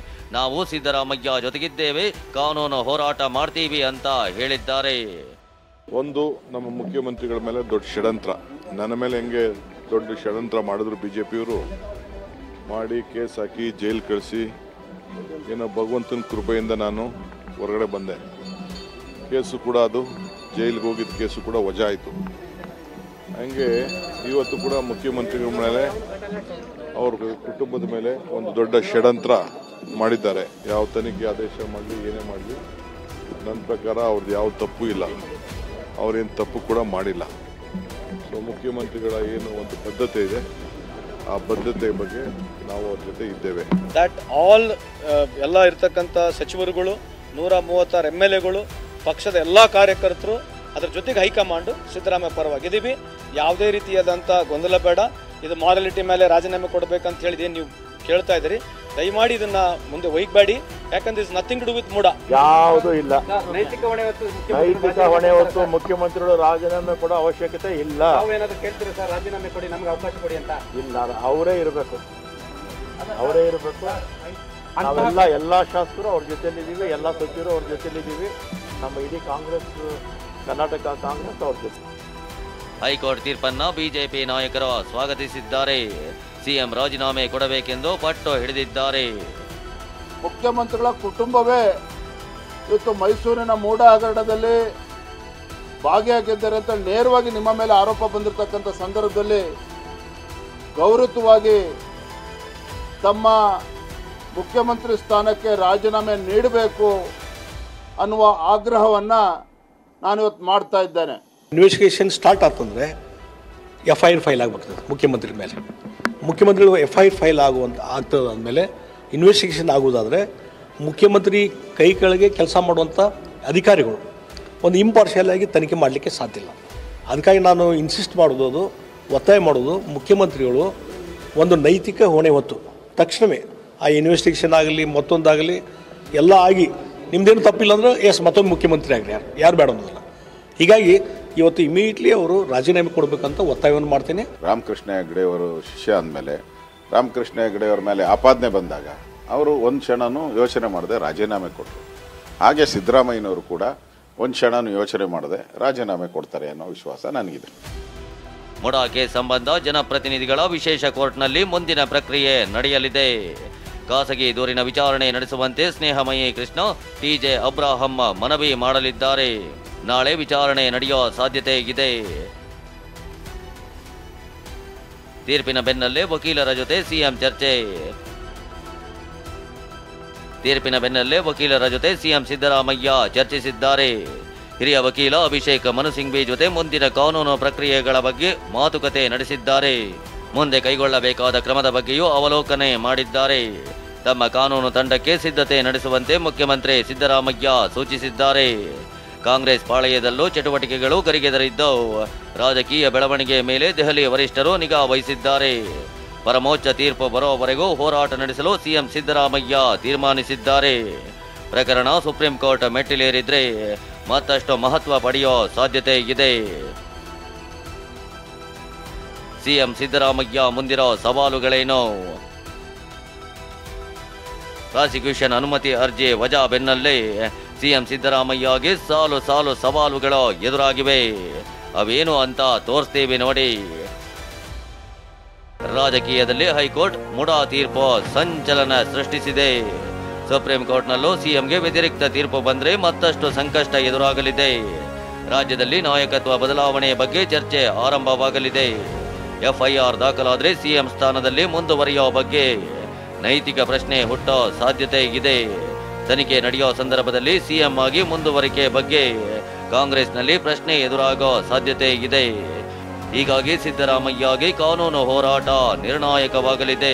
ನಾವು ಸಿದ್ದರಾಮಯ್ಯ ಜೊತೆಗಿದ್ದೇವೆ, ಕಾನೂನು ಹೋರಾಟ ಮಾಡ್ತೀವಿ ಅಂತ ಹೇಳಿದ್ದಾರೆ. ಒಂದು, ನಮ್ಮ ಮುಖ್ಯಮಂತ್ರಿಗಳ ಮೇಲೆ ದೊಡ್ಡ ಷಡ್ಯಂತ್ರ, ನನ್ನ ಮೇಲೆ ಹೆಂಗೆ ದೊಡ್ಡ ಷಡ್ಯಂತ್ರ ಮಾಡಿದ್ರು ಬಿಜೆಪಿಯವರು, ಮಾಡಿ ಕೇಸ್ ಹಾಕಿ ಜೈಲು ಕಳಿಸಿ, ಏನೋ ಭಗವಂತನ ಕೃಪೆಯಿಂದ ನಾನು ಹೊರಗಡೆ ಬಂದೆ. ಕೇಸು ಕೂಡ ಅದು ಜೈಲಿಗೆ ಹೋಗಿದ್ದ ಕೇಸು ಕೂಡ ವಜಾ ಆಯಿತು. ಹಂಗೆ ಇವತ್ತು ಕೂಡ ಮುಖ್ಯಮಂತ್ರಿಗಳ ಮೇಲೆ ಅವ್ರ ಕುಟುಂಬದ ಮೇಲೆ ಒಂದು ದೊಡ್ಡ ಷಡ್ಯಂತ್ರ ಮಾಡಿದ್ದಾರೆ. ಯಾವ ತನಿಖೆ ಆದೇಶ ಮಾಡಲಿ, ಏನೇ ಮಾಡಲಿ, ನನ್ನ ಪ್ರಕಾರ ಅವ್ರದ್ದು ಯಾವ ತಪ್ಪು ಇಲ್ಲ, ಅವ್ರೇನು ತಪ್ಪು ಕೂಡ ಮಾಡಿಲ್ಲ. ಸೊ ಮುಖ್ಯಮಂತ್ರಿಗಳ ಏನು ಒಂದು ಬದ್ಧತೆ ಇದೆ, ಆ ಬದ್ಧತೆ ಬಗ್ಗೆ ನಾವು ಅವ್ರ ಜೊತೆ ಇದ್ದೇವೆ. ದಟ್ ಆಲ್ ಎಲ್ಲ ಇರ್ತಕ್ಕಂಥ ಸಚಿವರುಗಳು, 136 MLAಗಳು, ಪಕ್ಷದ ಎಲ್ಲ ಕಾರ್ಯಕರ್ತರು, ಅದರ ಜೊತೆಗೆ ಹೈಕಮಾಂಡು ಸಿದ್ದರಾಮಯ್ಯ ಪರವಾಗಿದ್ದೀವಿ. ಯಾವುದೇ ರೀತಿಯಾದಂಥ ಗೊಂದಲ ಬೇಡ. ಇದು ಮಾರಾಲಿಟಿ ಮೇಲೆ ರಾಜೀನಾಮೆ ಕೊಡಬೇಕಂತ ಹೇಳಿದೇನು ನೀವು ಕೇಳ್ತಾ ಇದ್ದೀರಿ, ದಯಮಾಡಿ ಇದನ್ನ ಮುಂದೆ ಒಯ್ಯಬೇಡಿ. ಯಾಕಂದ್ರೆ is nothing to do with MUDA. ಯಾವುದೂ ಇಲ್ಲ. ನೈತಿಕ ಹೊಣೆ ಹೊತ್ತು ಮುಖ್ಯಮಂತ್ರಿಗಳು ರಾಜೀನಾಮೆ ಕೊಡೋ ಅವಶ್ಯಕತೆ ಇಲ್ಲ. ಕೇಳ್ತೀರಾ ಸರ್, ರಾಜೀನಾಮೆ ಕೊಡಿ, ನಮ್ಗೆ ಅವಕಾಶ ಕೊಡಿ ಅಂತ? ಇಲ್ಲ, ಅವರೇ ಇರಬೇಕು. ನಾವೆಲ್ಲ ಎಲ್ಲ ಶಾಸಕರು ಅವ್ರ ಜೊತೆಲಿದ್ದೀವಿ, ಎಲ್ಲ ಸಚಿವರು ಅವ್ರ ಜೊತೆಲಿದ್ದೀವಿ. ನಮ್ಮ ಇಡೀ ಕಾಂಗ್ರೆಸ್, ಕರ್ನಾಟಕ ಕಾಂಗ್ರೆಸ್ ಅವ್ರ ಜೊತೆ. ಹೈಕೋರ್ಟ್ ತೀರ್ಪನ್ನ ಬಿಜೆಪಿ ನಾಯಕರು ಸ್ವಾಗತಿಸಿದ್ದಾರೆ. ಸಿಎಂ ರಾಜೀನಾಮೆ ಕೊಡಬೇಕೆಂದು ಪಟ್ಟು ಹಿಡಿದಿದ್ದಾರೆ. ಮುಖ್ಯಮಂತ್ರಿಗಳ ಕುಟುಂಬವೇ ಇವತ್ತು ಮೈಸೂರಿನ ಮೂಡ ಹಗರಣದಲ್ಲಿ ಭಾಗಿಯಾಗಿದ್ದಾರೆ ಅಂತ ನೇರವಾಗಿ ನಿಮ್ಮ ಮೇಲೆ ಆರೋಪ ಬಂದಿರತಕ್ಕಂಥ ಸಂದರ್ಭದಲ್ಲಿ ಗೌರವವಾಗಿ ತಮ್ಮ ಮುಖ್ಯಮಂತ್ರಿ ಸ್ಥಾನಕ್ಕೆ ರಾಜೀನಾಮೆ ನೀಡಬೇಕು ಅನ್ನುವ ಆಗ್ರಹವನ್ನು ನಾನಿವತ್ತು ಮಾಡ್ತಾ ಇದ್ದೇನೆ. ಇನ್ವೆಸ್ಟಿಗೇಷನ್ ಸ್ಟಾರ್ಟ್ ಆಗ್ತಂದರೆ FIR ಫೈಲ್ ಆಗಬೇಕಾಗ್ತದೆ ಮುಖ್ಯಮಂತ್ರಿ ಮೇಲೆ. ಮುಖ್ಯಮಂತ್ರಿಗಳು FIR ಫೈಲ್ ಆಗ್ತದೆ ಅಂದಮೇಲೆ ಇನ್ವೆಸ್ಟಿಗೇಷನ್ ಆಗೋದಾದರೆ ಮುಖ್ಯಮಂತ್ರಿ ಕೈ ಕೆಳಗೆ ಕೆಲಸ ಮಾಡುವಂಥ ಅಧಿಕಾರಿಗಳು ಒಂದು ಇಂಪಾರ್ಷಿಯಲ್ ಆಗಿ ತನಿಖೆ ಮಾಡಲಿಕ್ಕೆ ಸಾಧ್ಯ ಇಲ್ಲ. ಅದಕ್ಕಾಗಿ ನಾನು ಇನ್ಸಿಸ್ಟ್ ಮಾಡೋದು, ಒತ್ತಾಯ ಮಾಡೋದು, ಮುಖ್ಯಮಂತ್ರಿಗಳು ಒಂದು ನೈತಿಕ ಹೊಣೆ ಹೊತ್ತು ತಕ್ಷಣವೇ ಆ ಇನ್ವೆಸ್ಟಿಗೇಷನ್ ಆಗಲಿ ಮತ್ತೊಂದಾಗಲಿ ಎಲ್ಲ ಆಗಿ ನಿಮ್ಮದೇನು ತಪ್ಪಿಲ್ಲ ಅಂದರೆ ಮತ್ತೊಮ್ಮೆ ಮುಖ್ಯಮಂತ್ರಿ ಆಗಲಿ, ಯಾರು ಬೇಡ ಅನ್ನೋದಿಲ್ಲ. ಹೀಗಾಗಿ ಇವತ್ತು ಇಮಿಡಿಯೇಟ್ಲಿ ಅವರು ರಾಜೀನಾಮೆ ಕೊಡಬೇಕಂತ ಒತ್ತಾಯವನ್ನು ಮಾಡ್ತೇನೆ. ರಾಮಕೃಷ್ಣ ಹೆಗಡೆ ಅವರು ಶಿಷ್ಯ ಅಂದಮೇಲೆ ರಾಮಕೃಷ್ಣ ಹೆಗಡೆ ಅವರ ಮೇಲೆ ಆಪಾದನೆ ಬಂದಾಗ ಅವರು ಒಂದು ಕ್ಷಣನೂ ಯೋಚನೆ ಮಾಡದೆ ರಾಜೀನಾಮೆ ಕೊಟ್ಟರು. ಹಾಗೆ ಸಿದ್ದರಾಮಯ್ಯನವರು ಕೂಡ ಒಂದು ಕ್ಷಣನೂ ಯೋಚನೆ ಮಾಡದೆ ರಾಜೀನಾಮೆ ಕೊಡ್ತಾರೆ ಅನ್ನೋ ವಿಶ್ವಾಸ ನನಗಿದೆ. ಮುಡಾ ಕೇಸ್ ಸಂಬಂಧ ಜನಪ್ರತಿನಿಧಿಗಳ ವಿಶೇಷ ಕೋರ್ಟ್ನಲ್ಲಿ ಮುಂದಿನ ಪ್ರಕ್ರಿಯೆ ನಡೆಯಲಿದೆ. ಖಾಸಗಿ ದೂರಿನ ವಿಚಾರಣೆ ನಡೆಸುವಂತೆ ಸ್ನೇಹಮಯಿ ಕೃಷ್ಣ, ಟಿಜೆ ಅಬ್ರಾಹಂ ಮನವಿ ಮಾಡಲಿದ್ದಾರೆ. ನಾಳೆ ವಿಚಾರಣೆ ನಡೆಯುವ ಸಾಧ್ಯತೆ ಇದೆ. ತೀರ್ಪಿನ ಬೆನ್ನಲ್ಲೇ ವಕೀಲರ ಜೊತೆ ಸಿಎಂ ಚರ್ಚೆ. ಸಿಎಂ ಸಿದ್ದರಾಮಯ್ಯ ಚರ್ಚಿಸಿದ್ದಾರೆ. ಹಿರಿಯ ವಕೀಲ ಅಭಿಷೇಕ್ ಮನು ಸಿಂಘ್ವಿ ಜೊತೆ ಮುಂದಿನ ಕಾನೂನು ಪ್ರಕ್ರಿಯೆಗಳ ಬಗ್ಗೆ ಮಾತುಕತೆ ನಡೆಸಿದ್ದಾರೆ. ಮುಂದೆ ಕೈಗೊಳ್ಳಬೇಕಾದ ಕ್ರಮದ ಬಗ್ಗೆಯೂ ಅವಲೋಕನೆ ಮಾಡಿದ್ದಾರೆ. ತಮ್ಮ ಕಾನೂನು ತಂಡಕ್ಕೆ ಸಿದ್ಧತೆ ನಡೆಸುವಂತೆ ಮುಖ್ಯಮಂತ್ರಿ ಸಿದ್ದರಾಮಯ್ಯ ಸೂಚಿಸಿದ್ದಾರೆ. ಕಾಂಗ್ರೆಸ್ ಪಾಳೆಯದಲ್ಲೂ ಚಟುವಟಿಕೆಗಳು ಗರಿಗೆದರಿದ್ದು ರಾಜಕೀಯ ಬೆಳವಣಿಗೆ ಮೇಲೆ ದೆಹಲಿ ವರಿಷ್ಠರು ನಿಗಾ ವಹಿಸಿದ್ದಾರೆ. ಪರಮೋಚ್ಚ ತೀರ್ಪು ಬರುವವರೆಗೂ ಹೋರಾಟ ನಡೆಸಲು ಸಿಎಂ ಸಿದ್ದರಾಮಯ್ಯ ತೀರ್ಮಾನಿಸಿದ್ದಾರೆ. ಪ್ರಕರಣ ಸುಪ್ರೀಂ ಕೋರ್ಟ್ ಮೆಟ್ಟಿಲೇರಿದ್ರೆ ಮತ್ತಷ್ಟು ಮಹತ್ವ ಪಡೆಯೋ ಸಾಧ್ಯತೆ ಇದೆ. ಸಿಎಂ ಸಿದ್ದರಾಮಯ್ಯ ಮುಂದಿರೋ ಸವಾಲುಗಳೇನು? ಪ್ರಾಸಿಕ್ಯೂಷನ್ ಅನುಮತಿ ಅರ್ಜಿ ವಜಾ ಬೆನ್ನಲ್ಲೇ ಸಿಎಂ ಸಿದ್ದರಾಮಯ್ಯಗೆ ಸಾಲು ಸಾಲು ಸವಾಲುಗಳು ಎದುರಾಗಿವೆ. ಅವೇನು ಅಂತ ತೋರಿಸ್ತೀವಿ ನೋಡಿ. ರಾಜಕೀಯದಲ್ಲಿ ಹೈಕೋರ್ಟ್ ಮುಡಾ ತೀರ್ಪು ಸಂಚಲನ ಸೃಷ್ಟಿಸಿದೆ. ಸುಪ್ರೀಂ ಕೋರ್ಟ್ನಲ್ಲೂ ಸಿಎಂಗೆ ವ್ಯತಿರಿಕ್ತ ತೀರ್ಪು ಬಂದ್ರೆ ಮತ್ತಷ್ಟು ಸಂಕಷ್ಟ ಎದುರಾಗಲಿದೆ. ರಾಜ್ಯದಲ್ಲಿ ನಾಯಕತ್ವ ಬದಲಾವಣೆ ಬಗ್ಗೆ ಚರ್ಚೆ ಆರಂಭವಾಗಲಿದೆ. ಎಫ್ಐಆರ್ ದಾಖಲಾದರೆ ಸಿಎಂ ಸ್ಥಾನದಲ್ಲಿ ಮುಂದುವರಿಯೋ ಬಗ್ಗೆ ನೈತಿಕ ಪ್ರಶ್ನೆ ಹುಟ್ಟೋ ಸಾಧ್ಯತೆ ಇದೆ. ತನಿಖೆ ನಡೆಯೋ ಸಂದರ್ಭದಲ್ಲಿ ಸಿಎಂ ಆಗಿ ಮುಂದುವರಿಕೆ ಬಗ್ಗೆ ಕಾಂಗ್ರೆಸ್ನಲ್ಲಿ ಪ್ರಶ್ನೆ ಎದುರಾಗೋ ಸಾಧ್ಯತೆ ಇದೆ. ಹೀಗಾಗಿ ಸಿದ್ದರಾಮಯ್ಯಗೆ ಕಾನೂನು ಹೋರಾಟ ನಿರ್ಣಾಯಕವಾಗಲಿದೆ.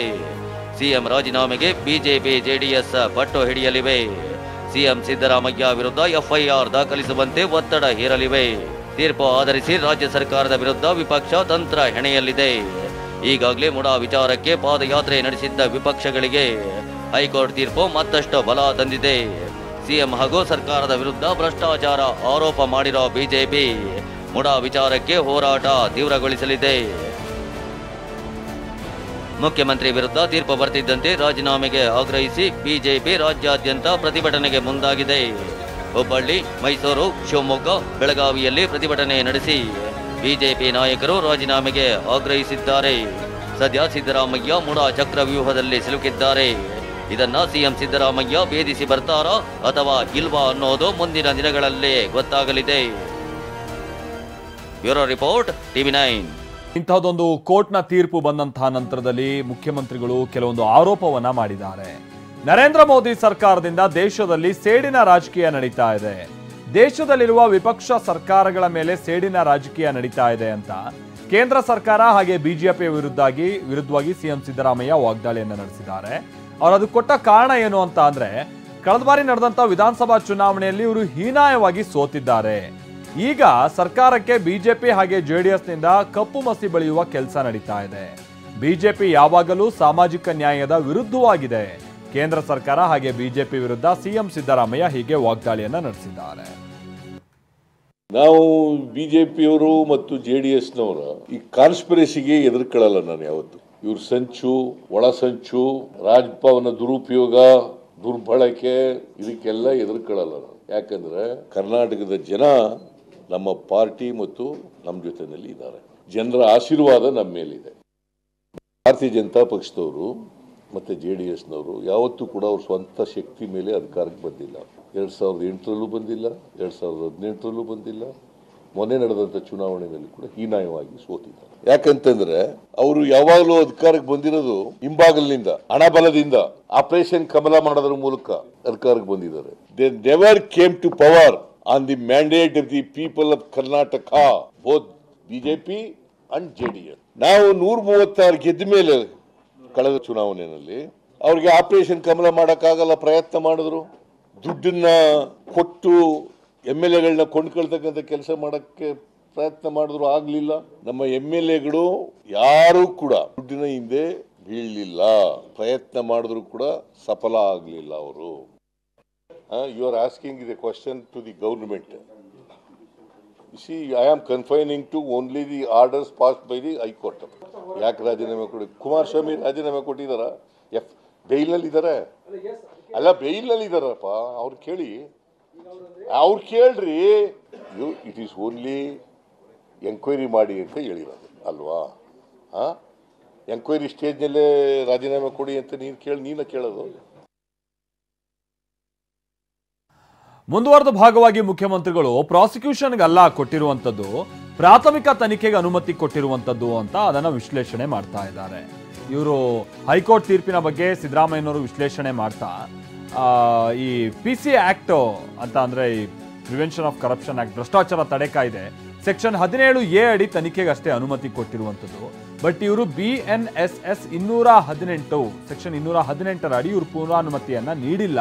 ಸಿಎಂ ರಾಜೀನಾಮೆಗೆ ಬಿಜೆಪಿ ಜೆಡಿಎಸ್ ಪಟ್ಟು ಹಿಡಿಯಲಿವೆ. ಸಿಎಂ ಸಿದ್ದರಾಮಯ್ಯ ವಿರುದ್ಧ ಎಫ್ಐಆರ್ ದಾಖಲಿಸುವಂತೆ ಒತ್ತಡ ಹೇರಲಿವೆ. ತೀರ್ಪು ಆಧರಿಸಿ ರಾಜ್ಯ ಸರ್ಕಾರದ ವಿರುದ್ಧ ವಿಪಕ್ಷ ತಂತ್ರ ಹೆಣೆಯಲಿದೆ. ಈಗಾಗಲೇ ಮುಡಾ ವಿಚಾರಕ್ಕೆ ಪಾದಯಾತ್ರೆ ನಡೆಸಿದ್ದ ವಿಪಕ್ಷಗಳಿಗೆ ಹೈಕೋರ್ಟ್ ತೀರ್ಪು ಮತ್ತಷ್ಟು ಬಲ ತಂದಿದೆ. ಸಿಎಂ ಹಾಗೂ ಸರ್ಕಾರದ ವಿರುದ್ಧ ಭ್ರಷ್ಟಾಚಾರ ಆರೋಪ ಮಾಡಿರೋ ಬಿಜೆಪಿ ಮುಡಾ ವಿಚಾರಕ್ಕೆ ಹೋರಾಟ ತೀವ್ರಗೊಳಿಸಲಿದೆ. ಮುಖ್ಯಮಂತ್ರಿ ವಿರುದ್ಧ ತೀರ್ಪು ಬರ್ತಿದ್ದಂತೆ ರಾಜೀನಾಮೆಗೆ ಆಗ್ರಹಿಸಿ ಬಿಜೆಪಿ ರಾಜ್ಯಾದ್ಯಂತ ಪ್ರತಿಭಟನೆಗೆ ಮುಂದಾಗಿದೆ. ಹುಬ್ಬಳ್ಳಿ, ಮೈಸೂರು, ಶಿವಮೊಗ್ಗ, ಬೆಳಗಾವಿಯಲ್ಲಿ ಪ್ರತಿಭಟನೆ ನಡೆಸಿ ಬಿಜೆಪಿ ನಾಯಕರು ರಾಜೀನಾಮೆಗೆ ಆಗ್ರಹಿಸಿದ್ದಾರೆ. ಸದ್ಯ ಸಿದ್ದರಾಮಯ್ಯ ಮುಡಾ ಚಕ್ರವ್ಯೂಹದಲ್ಲಿ ಸಿಲುಕಿದ್ದಾರೆ. ಇದನ್ನ ಸಿಎಂ ಸಿದ್ದರಾಮಯ್ಯ ಭೇದಿಸಿ ಬರ್ತಾರಾ ಅಥವಾ ಇಲ್ವಾ ಅನ್ನೋದು ಮುಂದಿನ ದಿನಗಳಲ್ಲೇ ಗೊತ್ತಾಗಲಿದೆ. Bureau report, ಟಿವಿ9. ಇಂತಹದೊಂದು ಕೋರ್ಟ್ನ ತೀರ್ಪು ಬಂದಂತಹ ನಂತರದಲ್ಲಿ ಮುಖ್ಯಮಂತ್ರಿಗಳು ಕೆಲವೊಂದು ಆರೋಪವನ್ನ ಮಾಡಿದ್ದಾರೆ. ನರೇಂದ್ರ ಮೋದಿ ಸರ್ಕಾರದಿಂದ ದೇಶದಲ್ಲಿ ಸೇಡಿನ ರಾಜಕೀಯ ನಡೀತಾ ಇದೆ, ದೇಶದಲ್ಲಿರುವ ವಿಪಕ್ಷ ಸರ್ಕಾರಗಳ ಮೇಲೆ ಸೇಡಿನ ರಾಜಕೀಯ ನಡೀತಾ ಇದೆ ಅಂತ ಕೇಂದ್ರ ಸರ್ಕಾರ ಹಾಗೆ ಬಿಜೆಪಿ ವಿರುದ್ಧವಾಗಿ ಸಿಎಂ ಸಿದ್ದರಾಮಯ್ಯ ವಾಗ್ದಾಳಿಯನ್ನು ನಡೆಸಿದ್ದಾರೆ. ಅವರು ಅದು ಕೊಟ್ಟ ಕಾರಣ ಏನು ಅಂತ ಅಂದ್ರೆ, ಕಳೆದ ಬಾರಿ ನಡೆದಂತ ವಿಧಾನಸಭಾ ಚುನಾವಣೆಯಲ್ಲಿ ಇವರು ಹೀನಾಯವಾಗಿ ಸೋತಿದ್ದಾರೆ. ಈಗ ಸರ್ಕಾರಕ್ಕೆ ಬಿಜೆಪಿ ಹಾಗೆ ಜೆಡಿಎಸ್ ನಿಂದ ಕಪ್ಪು ಮಸಿ ಬಳಿಯುವ ಕೆಲಸ ನಡೀತಾ ಇದೆ. ಬಿಜೆಪಿ ಯಾವಾಗಲೂ ಸಾಮಾಜಿಕ ನ್ಯಾಯದ ವಿರುದ್ಧವಾಗಿದೆ. ಕೇಂದ್ರ ಸರ್ಕಾರ ಹಾಗೆ ಬಿಜೆಪಿ ವಿರುದ್ಧ ಸಿಎಂ ಸಿದ್ದರಾಮಯ್ಯ ಹೀಗೆ ವಾಗ್ದಾಳಿಯನ್ನ ನಡೆಸಿದ್ದಾರೆ. ನಾವು ಬಿಜೆಪಿಯವರು ಮತ್ತು JDSನವರ ಈ ಕಾನ್ಸ್ಪಿರಸಿಗೆ ಎದುರ್ಕೊಳ್ಳಲ್ಲ. ನಾನು ಯಾವತ್ತು ಇವ್ರ ಸಂಚು, ಒಳ ಸಂಚು, ರಾಜಭವನ ದುರುಪಯೋಗ, ದುರ್ಬಳಕೆ ಇದಕ್ಕೆಲ್ಲ ಎದುರ್ಕೊಳ್ಳಲ್ಲ ನಾನು. ಯಾಕಂದ್ರೆ ಕರ್ನಾಟಕದ ಜನ ನಮ್ಮ ಪಾರ್ಟಿ ಮತ್ತು ನಮ್ಮ ಜೊತೆನಲ್ಲಿ ಇದ್ದಾರೆ. ಜನರ ಆಶೀರ್ವಾದ ನಮ್ಮ ಮೇಲಿದೆ. ಭಾರತೀಯ ಜನತಾ ಪಕ್ಷದವರು ಮತ್ತು JDSನವರು ಯಾವತ್ತೂ ಕೂಡ ಅವ್ರ ಸ್ವಂತ ಶಕ್ತಿ ಮೇಲೆ ಅಧಿಕಾರಕ್ಕೆ ಬಂದಿಲ್ಲ. 2008ರಲ್ಲೂ ಬಂದಿಲ್ಲ, 2018ರಲ್ಲೂ ಬಂದಿಲ್ಲ. ಮೊನ್ನೆ ನಡೆದಂಥ ಚುನಾವಣೆಯಲ್ಲಿ ಕೂಡ ಹೀನಾಯವಾಗಿ ಸೋತಿದ್ದಾರೆ. ಯಾಕಂತಂದ್ರೆ ಅವರು ಯಾವಾಗಲೂ ಅಧಿಕಾರಕ್ಕೆ ಬಂದಿರೋದು ಹಿಂಬಾಗಲಿನಿಂದ, ಹಣಬಲದಿಂದ, ಆಪರೇಷನ್ ಕಮಲ ಮಾಡೋದ್ರ ಮೂಲಕ ಅಧಿಕಾರಕ್ಕೆ ಬಂದಿದ್ದಾರೆ. They never came to power on the mandate of the people of Karnataka, both BJP and JDS. ನಾವು 136 ಗೆದ್ದ ಮೇಲೆ ಕಳೆದ ಚುನಾವಣೆಯಲ್ಲಿ ಅವ್ರಿಗೆ ಆಪರೇಷನ್ ಕಮಲ ಮಾಡೋಕ್ಕಾಗಲ್ಲ, ಪ್ರಯತ್ನ ಮಾಡಿದ್ರು. ದುಡ್ಡನ್ನ ಕೊಟ್ಟು MLAಗಳನ್ನ ಕೊಂಡ್ಕೊಳ್ತಕ್ಕಂಥ ಕೆಲಸ ಮಾಡೋಕ್ಕೆ ಪ್ರಯತ್ನ ಮಾಡಿದ್ರು, ಆಗಲಿಲ್ಲ. ನಮ್ಮ MLAಗಳು ಯಾರೂ ಕೂಡ ದುಡ್ಡಿನ ಹಿಂದೆ ಬೀಳಲಿಲ್ಲ. ಪ್ರಯತ್ನ ಮಾಡಿದ್ರು ಕೂಡ ಸಫಲ ಆಗಲಿಲ್ಲ ಅವರು. You are asking the question to the government. See I am confining to only the orders passed by the high court. ಯಾಕೆ ರಾಜೀನಾಮೆ ಕೊಡಿ? ಕುಮಾರಸ್ವಾಮಿ ರಾಜೀನಾಮೆ ಕೊಟ್ಟಿದ್ದಾರಾ? ಬೇಲ್ನಲ್ಲಿ ಇದ್ದಾರೆ? ಅಲ್ಲ, ಬೇಲ್ನಲ್ಲಿ ಇದ್ದಾರಪ್ಪ. ಅವ್ರು ಕೇಳಿ, ಅವ್ರು ಕೇಳ್ರಿ. ಇಟ್ ಈಸ್ ಓನ್ಲಿ ಎಂಕ್ವೈರಿ ಮಾಡಿ ಅಂತ ಹೇಳಿರೋದು ಅಲ್ವಾ? ಎಂಕ್ವೈರಿ ಸ್ಟೇಜ್ನಲ್ಲೇ ರಾಜೀನಾಮೆ ಕೊಡಿ ಅಂತ ನೀನು ಕೇಳೋದು. ಮುಂದುವರೆದ ಭಾಗವಾಗಿ ಮುಖ್ಯಮಂತ್ರಿಗಳು ಪ್ರಾಸಿಕ್ಯೂಷನ್ಗಲ್ಲ ಕೊಟ್ಟಿರುವಂಥದ್ದು, ಪ್ರಾಥಮಿಕ ತನಿಖೆಗೆ ಅನುಮತಿ ಕೊಟ್ಟಿರುವಂಥದ್ದು ಅಂತ ಅದನ್ನು ವಿಶ್ಲೇಷಣೆ ಮಾಡ್ತಾ ಇದ್ದಾರೆ. ಇವರು ಹೈಕೋರ್ಟ್ ತೀರ್ಪಿನ ಬಗ್ಗೆ ಸಿದ್ದರಾಮಯ್ಯನವರು ವಿಶ್ಲೇಷಣೆ ಮಾಡ್ತಾ ಈ PC ಆಕ್ಟ್ ಅಂತ ಅಂದರೆ ಈ ಪ್ರಿವೆನ್ಷನ್ ಆಫ್ ಕರಪ್ಷನ್ ಆಕ್ಟ್, ಭ್ರಷ್ಟಾಚಾರ ತಡೆ ಕಾಯ್ದೆ ಸೆಕ್ಷನ್ 17A ಅಡಿ ತನಿಖೆಗೆ ಅಷ್ಟೇ ಅನುಮತಿ ಕೊಟ್ಟಿರುವಂಥದ್ದು. ಬಟ್ ಇವರು BNSS 218 ಸೆಕ್ಷನ್ 218 ಅಡಿ ಇವರು ಪೂರ್ವಾನುಮತಿಯನ್ನ ನೀಡಿಲ್ಲ.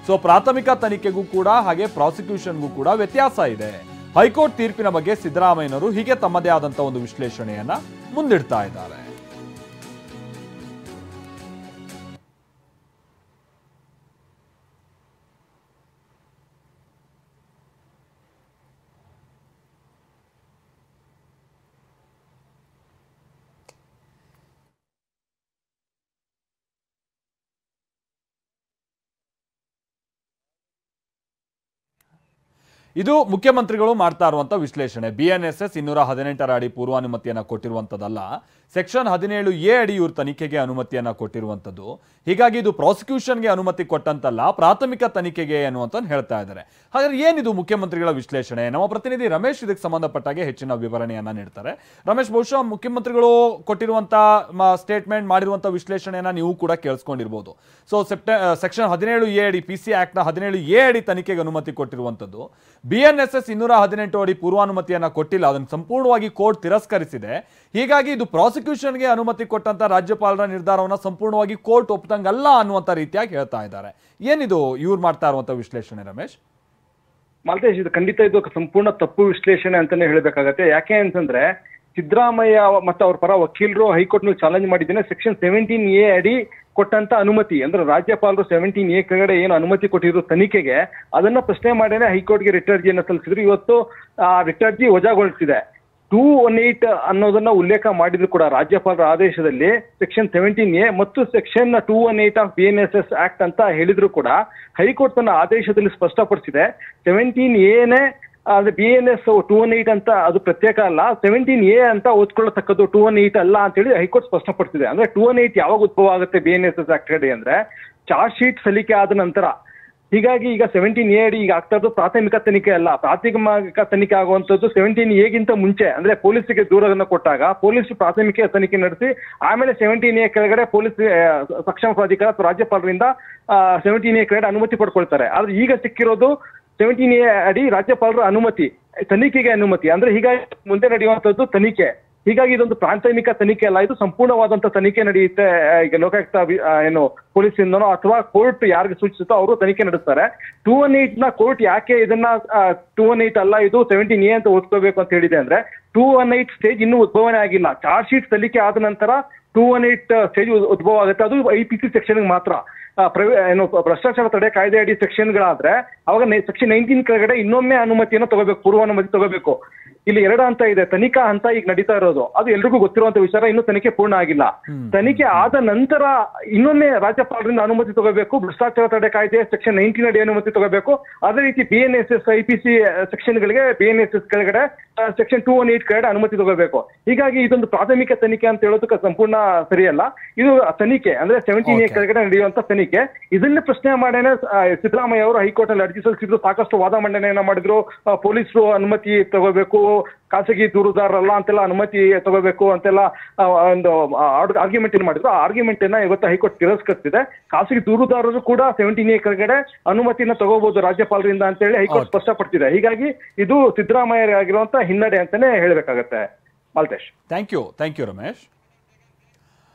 ಸೊ ಪ್ರಾಥಮಿಕ ತನಿಖೆಗೂ ಕೂಡ ಹಾಗೆ ಪ್ರಾಸಿಕ್ಯೂಷನ್ಗೂ ಕೂಡ ವ್ಯತ್ಯಾಸ ಇದೆ. ಹೈಕೋರ್ಟ್ ತೀರ್ಪಿನ ಬಗ್ಗೆ ಸಿದ್ದರಾಮಯ್ಯನವರು ಹೀಗೆ ತಮ್ಮದೇ ಆದಂತಹ ಒಂದು ವಿಶ್ಲೇಷಣೆಯನ್ನ ಮುಂದಿಡ್ತಾ ಇದ್ದಾರೆ. ಇದು ಮುಖ್ಯಮಂತ್ರಿಗಳು ಮಾಡ್ತಾ ಇರುವಂತಹ ವಿಶ್ಲೇಷಣೆ. BNSS 218 ಅಡಿ ಪೂರ್ವಾನುಮತಿಯನ್ನ ಕೊಟ್ಟಿರುವಂತದ್ದಲ್ಲ, ಸೆಕ್ಷನ್ 17A ಅಡಿ ಇವರು ತನಿಖೆಗೆ ಅನುಮತಿಯನ್ನ ಕೊಟ್ಟಿರುವಂತದ್ದು. ಹೀಗಾಗಿ ಇದು ಪ್ರಾಸಿಕ್ಯೂಷನ್ಗೆ ಅನುಮತಿ ಕೊಟ್ಟಂತಲ್ಲ, ಪ್ರಾಥಮಿಕ ತನಿಖೆಗೆ ಅನ್ನುವಂತ ಹೇಳ್ತಾ ಇದ್ದಾರೆ. ಹಾಗಾದ್ರೆ ಏನಿದು ಮುಖ್ಯಮಂತ್ರಿಗಳ ವಿಶ್ಲೇಷಣೆ? ನಮ್ಮ ಪ್ರತಿನಿಧಿ ರಮೇಶ್ ಇದಕ್ಕೆ ಸಂಬಂಧಪಟ್ಟಾಗೆ ಹೆಚ್ಚಿನ ವಿವರಣೆಯನ್ನ ನೀಡ್ತಾರೆ. ರಮೇಶ್, ಬಹುಶಃ ಮುಖ್ಯಮಂತ್ರಿಗಳು ಕೊಟ್ಟಿರುವಂತಹ ಸ್ಟೇಟ್ಮೆಂಟ್ ಮಾಡಿರುವಂತಹ ವಿಶ್ಲೇಷಣೆಯನ್ನ ನೀವು ಕೂಡ ಕೇಳಿಸ್ಕೊಂಡಿರ್ಬೋದು. ಸೊ ಸೆಕ್ಷನ್ 17A ಅಡಿ PC ಆಕ್ಟ್ ನ 17A ಅಡಿ ತನಿಖೆಗೆ ಅನುಮತಿ ಕೊಟ್ಟಿರುವಂತದ್ದು. BNSS 218 ಅಡಿ ಪೂರ್ವಾನುಮತಿಯನ್ನ ಕೊಟ್ಟಿಲ್ಲ, ಅದನ್ನು ಸಂಪೂರ್ಣವಾಗಿ ಕೋರ್ಟ್ ತಿರಸ್ಕರಿಸಿದೆ. ಹೀಗಾಗಿ ಇದು ಪ್ರಾಸಿಕ್ಯೂಷನ್ಗೆ ಅನುಮತಿ ಕೊಟ್ಟಂತ ರಾಜ್ಯಪಾಲರ ನಿರ್ಧಾರವನ್ನ ಸಂಪೂರ್ಣವಾಗಿ ಕೋರ್ಟ್ ಒಪ್ಪದಂಗಲ್ಲ ಅನ್ನುವಂತ ರೀತಿಯಾಗಿ ಹೇಳ್ತಾ ಇದ್ದಾರೆ. ಏನಿದು ಇವ್ರು ಮಾಡ್ತಾ ಇರುವಂತ ವಿಶ್ಲೇಷಣೆ ರಮೇಶ್? ಮಾಲ್ತೇಶ್, ಇದು ಖಂಡಿತ ಇದು ಸಂಪೂರ್ಣ ತಪ್ಪು ವಿಶ್ಲೇಷಣೆ ಅಂತಾನೆ ಹೇಳ್ಬೇಕಾಗತ್ತೆ. ಯಾಕೆ ಅಂತಂದ್ರೆ ಸಿದ್ದರಾಮಯ್ಯ ಮತ್ತು ಅವ್ರ ಪರ ವಕೀಲರು ಹೈಕೋರ್ಟ್ ನಲ್ಲಿ ಚಾಲೆಂಜ್ ಮಾಡಿದ್ದೇನೆ, ಸೆಕ್ಷನ್ 17A ಅಡಿ ಕೊಟ್ಟಂತ ಅನುಮತಿ ಅಂದ್ರೆ ರಾಜ್ಯಪಾಲರು 17A ಕೆಳಗಡೆ ಏನು ಅನುಮತಿ ಕೊಟ್ಟಿದ್ರು ತನಿಖೆಗೆ, ಅದನ್ನ ಪ್ರಶ್ನೆ ಮಾಡೇನೆ ಹೈಕೋರ್ಟ್ಗೆ ರಿಟ್ ಅರ್ಜಿಯನ್ನು ಸಲ್ಲಿಸಿದ್ರು. ಇವತ್ತು ಆ ರಿಟ್ ಅರ್ಜಿ ವಜಾಗೊಳಿಸಿದೆ. 218 ಅನ್ನೋದನ್ನ ಉಲ್ಲೇಖ ಮಾಡಿದ್ರು ಕೂಡ ರಾಜ್ಯಪಾಲರ ಆದೇಶದಲ್ಲಿ ಸೆಕ್ಷನ್ 17A ಮತ್ತು ಸೆಕ್ಷನ್ 218 ಆಫ್ BNSS ಆಕ್ಟ್ ಅಂತ ಹೇಳಿದ್ರು ಕೂಡ ಹೈಕೋರ್ಟ್ ತನ್ನ ಆದೇಶದಲ್ಲಿ ಸ್ಪಷ್ಟಪಡಿಸಿದೆ 17A ಅಂದ್ರೆ BNS 218 ಅಂತ ಅದು ಪ್ರತ್ಯೇಕ ಅಲ್ಲ, 17A ಅಂತ ಓದ್ಕೊಳ್ಳತಕ್ಕದ್ದು 218 ಅಲ್ಲ ಅಂತ ಹೇಳಿ ಹೈಕೋರ್ಟ್ ಸ್ಪಷ್ಟಪಡಿಸಿದೆ. ಅಂದ್ರೆ 218 ಯಾವಾಗ ಉದ್ಭವ ಆಗುತ್ತೆ BNSS ಆಕ್ಟ್ ಅಡಿ ಅಂದ್ರೆ ಚಾರ್ಜ್ ಶೀಟ್ ಸಲ್ಲಿಕೆ ಆದ ನಂತರ. ಹೀಗಾಗಿ ಈಗ 17A ಅಡಿ ಈಗ ಆಗ್ತಾ ಇರೋದು ಪ್ರಾಥಮಿಕ ತನಿಖೆ ಅಲ್ಲ, ಪ್ರಾಥಮಿಕ ತನಿಖೆ ಆಗುವಂತದ್ದು 17A ಗಿಂತ ಮುಂಚೆ ಅಂದ್ರೆ ಪೊಲೀಸರಿಗೆ ದೂರನ್ನು ಕೊಟ್ಟಾಗ ಪೊಲೀಸ್ ಪ್ರಾಥಮಿಕ ತನಿಖೆ ನಡೆಸಿ ಆಮೇಲೆ 17A ಕೆಳಗಡೆ ಪೊಲೀಸ್ ಸಕ್ಷಮ ಪ್ರಾಧಿಕಾರ ಅಥವಾ ರಾಜ್ಯಪಾಲರಿಂದ 17A ಕೆಳಗಡೆ ಅನುಮತಿ ಪಡ್ಕೊಳ್ತಾರೆ. ಆದ್ರೆ ಈಗ ಸಿಕ್ಕಿರೋದು 17A ಅಡಿ ರಾಜ್ಯಪಾಲರ ಅನುಮತಿ, ತನಿಖೆಗೆ ಅನುಮತಿ. ಅಂದ್ರೆ ಹೀಗಾಗಿ ಮುಂದೆ ನಡೆಯುವಂತದ್ದು ತನಿಖೆ. ಹೀಗಾಗಿ ಇದೊಂದು ಪ್ರಾಥಮಿಕ ತನಿಖೆ ಅಲ್ಲ, ಇದು ಸಂಪೂರ್ಣವಾದಂತ ತನಿಖೆ ನಡೆಯುತ್ತೆ. ಈಗ ಲೋಕಾಯುಕ್ತ ಏನು ಪೊಲೀಸಿಂದನೋ ಅಥವಾ ಕೋರ್ಟ್ ಯಾರಿಗೆ ಸೂಚಿಸುತ್ತೋ ಅವರು ತನಿಖೆ ನಡೆಸ್ತಾರೆ. 218 ನ ಕೋರ್ಟ್ ಯಾಕೆ ಇದನ್ನ 218 ಅಲ್ಲ ಇದು 17A ಅಂತ ಓದ್ಕೋಬೇಕು ಅಂತ ಹೇಳಿದೆ ಅಂದ್ರೆ 218 ಸ್ಟೇಜ್ ಇನ್ನೂ ಉದ್ಭವನೇ ಆಗಿಲ್ಲ. ಚಾರ್ಜ್ ಶೀಟ್ ಸಲ್ಲಿಕೆ ಆದ ನಂತರ 218 ಸ್ಟೇಜ್ ಉದ್ಭವ ಆಗುತ್ತೆ. ಅದು IPC ಸೆಕ್ಷನ್ ಮಾತ್ರ. ಏನು ಭ್ರಷ್ಟಾಚಾರ ತಡೆ ಕಾಯ್ದೆ ಅಡಿ ಸೆಕ್ಷನ್ಗಳಾದ್ರೆ ಅವಾಗ ಸೆಕ್ಷನ್ 19 ಕೆಳಗಡೆ ಇನ್ನೊಮ್ಮೆ ಅನುಮತಿಯನ್ನು ತಗೋಬೇಕು, ಪೂರ್ವಾನುಮತಿ ತಗೋಬೇಕು. ಇಲ್ಲಿ 2 ಹಂತ ಇದೆ. ತನಿಖಾ ಹಂತ ಈಗ ನಡೀತಾ ಇರೋದು, ಅದು ಎಲ್ರಿಗೂ ಗೊತ್ತಿರುವಂತ ವಿಚಾರ. ಇನ್ನು ತನಿಖೆ ಪೂರ್ಣ ಆಗಿಲ್ಲ. ತನಿಖೆ ಆದ ನಂತರ ಇನ್ನೊಮ್ಮೆ ರಾಜ್ಯಪಾಲರಿಂದ ಅನುಮತಿ ತಗೋಬೇಕು, ಭ್ರಷ್ಟಾಚಾರ ತಡೆ ಕಾಯ್ದೆ ಸೆಕ್ಷನ್ 19 ಅಡಿ ಅನುಮತಿ ತಗೋಬೇಕು. ಅದೇ ರೀತಿ BNSS IPC ಸೆಕ್ಷನ್ಗಳಿಗೆ BNSS ಕೆಳಗಡೆ ಸೆಕ್ಷನ್ 218 ಕೆಳಗಡೆ ಅನುಮತಿ ತಗೋಬೇಕು. ಹೀಗಾಗಿ ಇದೊಂದು ಪ್ರಾಥಮಿಕ ತನಿಖೆ ಅಂತ ಹೇಳೋದಕ್ಕೆ ಸಂಪೂರ್ಣ ಸರಿಯಲ್ಲ. ಇದು ತನಿಖೆ ಅಂದ್ರೆ 17A ಕೆಳಗಡೆ ನಡೆಯುವಂತ ತನಿಖೆ. ಇದನ್ನ ಪ್ರಶ್ನೆ ಮಾಡೇನೆ ಸಿದ್ದರಾಮಯ್ಯ ಅವರು ಹೈಕೋರ್ಟ್ ಅಲ್ಲಿ ಅರ್ಜಿ ಸಲ್ಲಿಸಿದ್ರು, ಸಾಕಷ್ಟು ವಾದ ಮಂಡನೆಯನ್ನ ಮಾಡಿದ್ರು. ಪೊಲೀಸರು ಅನುಮತಿ ತಗೋಬೇಕು, ಖಾಸಗಿ ದೂರುದಾರರಲ್ಲ ಅಂತೆಲ್ಲ ಅನುಮತಿ ತಗೋಬೇಕು ಅಂತೆಲ್ಲ ಒಂದು ಆರ್ಗ್ಯುಮೆಂಟ್ ಏನ್ ಮಾಡಿದ್ರು. ಆ ಆರ್ಗ್ಯುಮೆಂಟ್ ಅನ್ನ ಇವತ್ತು ಹೈಕೋರ್ಟ್ ತಿರಸ್ಕರಿಸಿದೆ. ಖಾಸಗಿ ದೂರುದಾರರು ಕೂಡ 17A ಕೆಳಗಡೆ ಅನುಮತಿಯನ್ನ ತಗೋಬಹುದು ರಾಜ್ಯಪಾಲರಿಂದ ಅಂತ ಹೇಳಿ ಹೈಕೋರ್ಟ್ ಸ್ಪಷ್ಟಪಡಿಸಿದೆ. ಹೀಗಾಗಿ ಇದು ಸಿದ್ದರಾಮಯ್ಯ ಆಗಿರುವಂತ ಹಿನ್ನಡೆ ಅಂತಾನೆ ಹೇಳ್ಬೇಕಾಗತ್ತೆ ಮಾಲ್ತೇಶ್. Thank you Ramesh.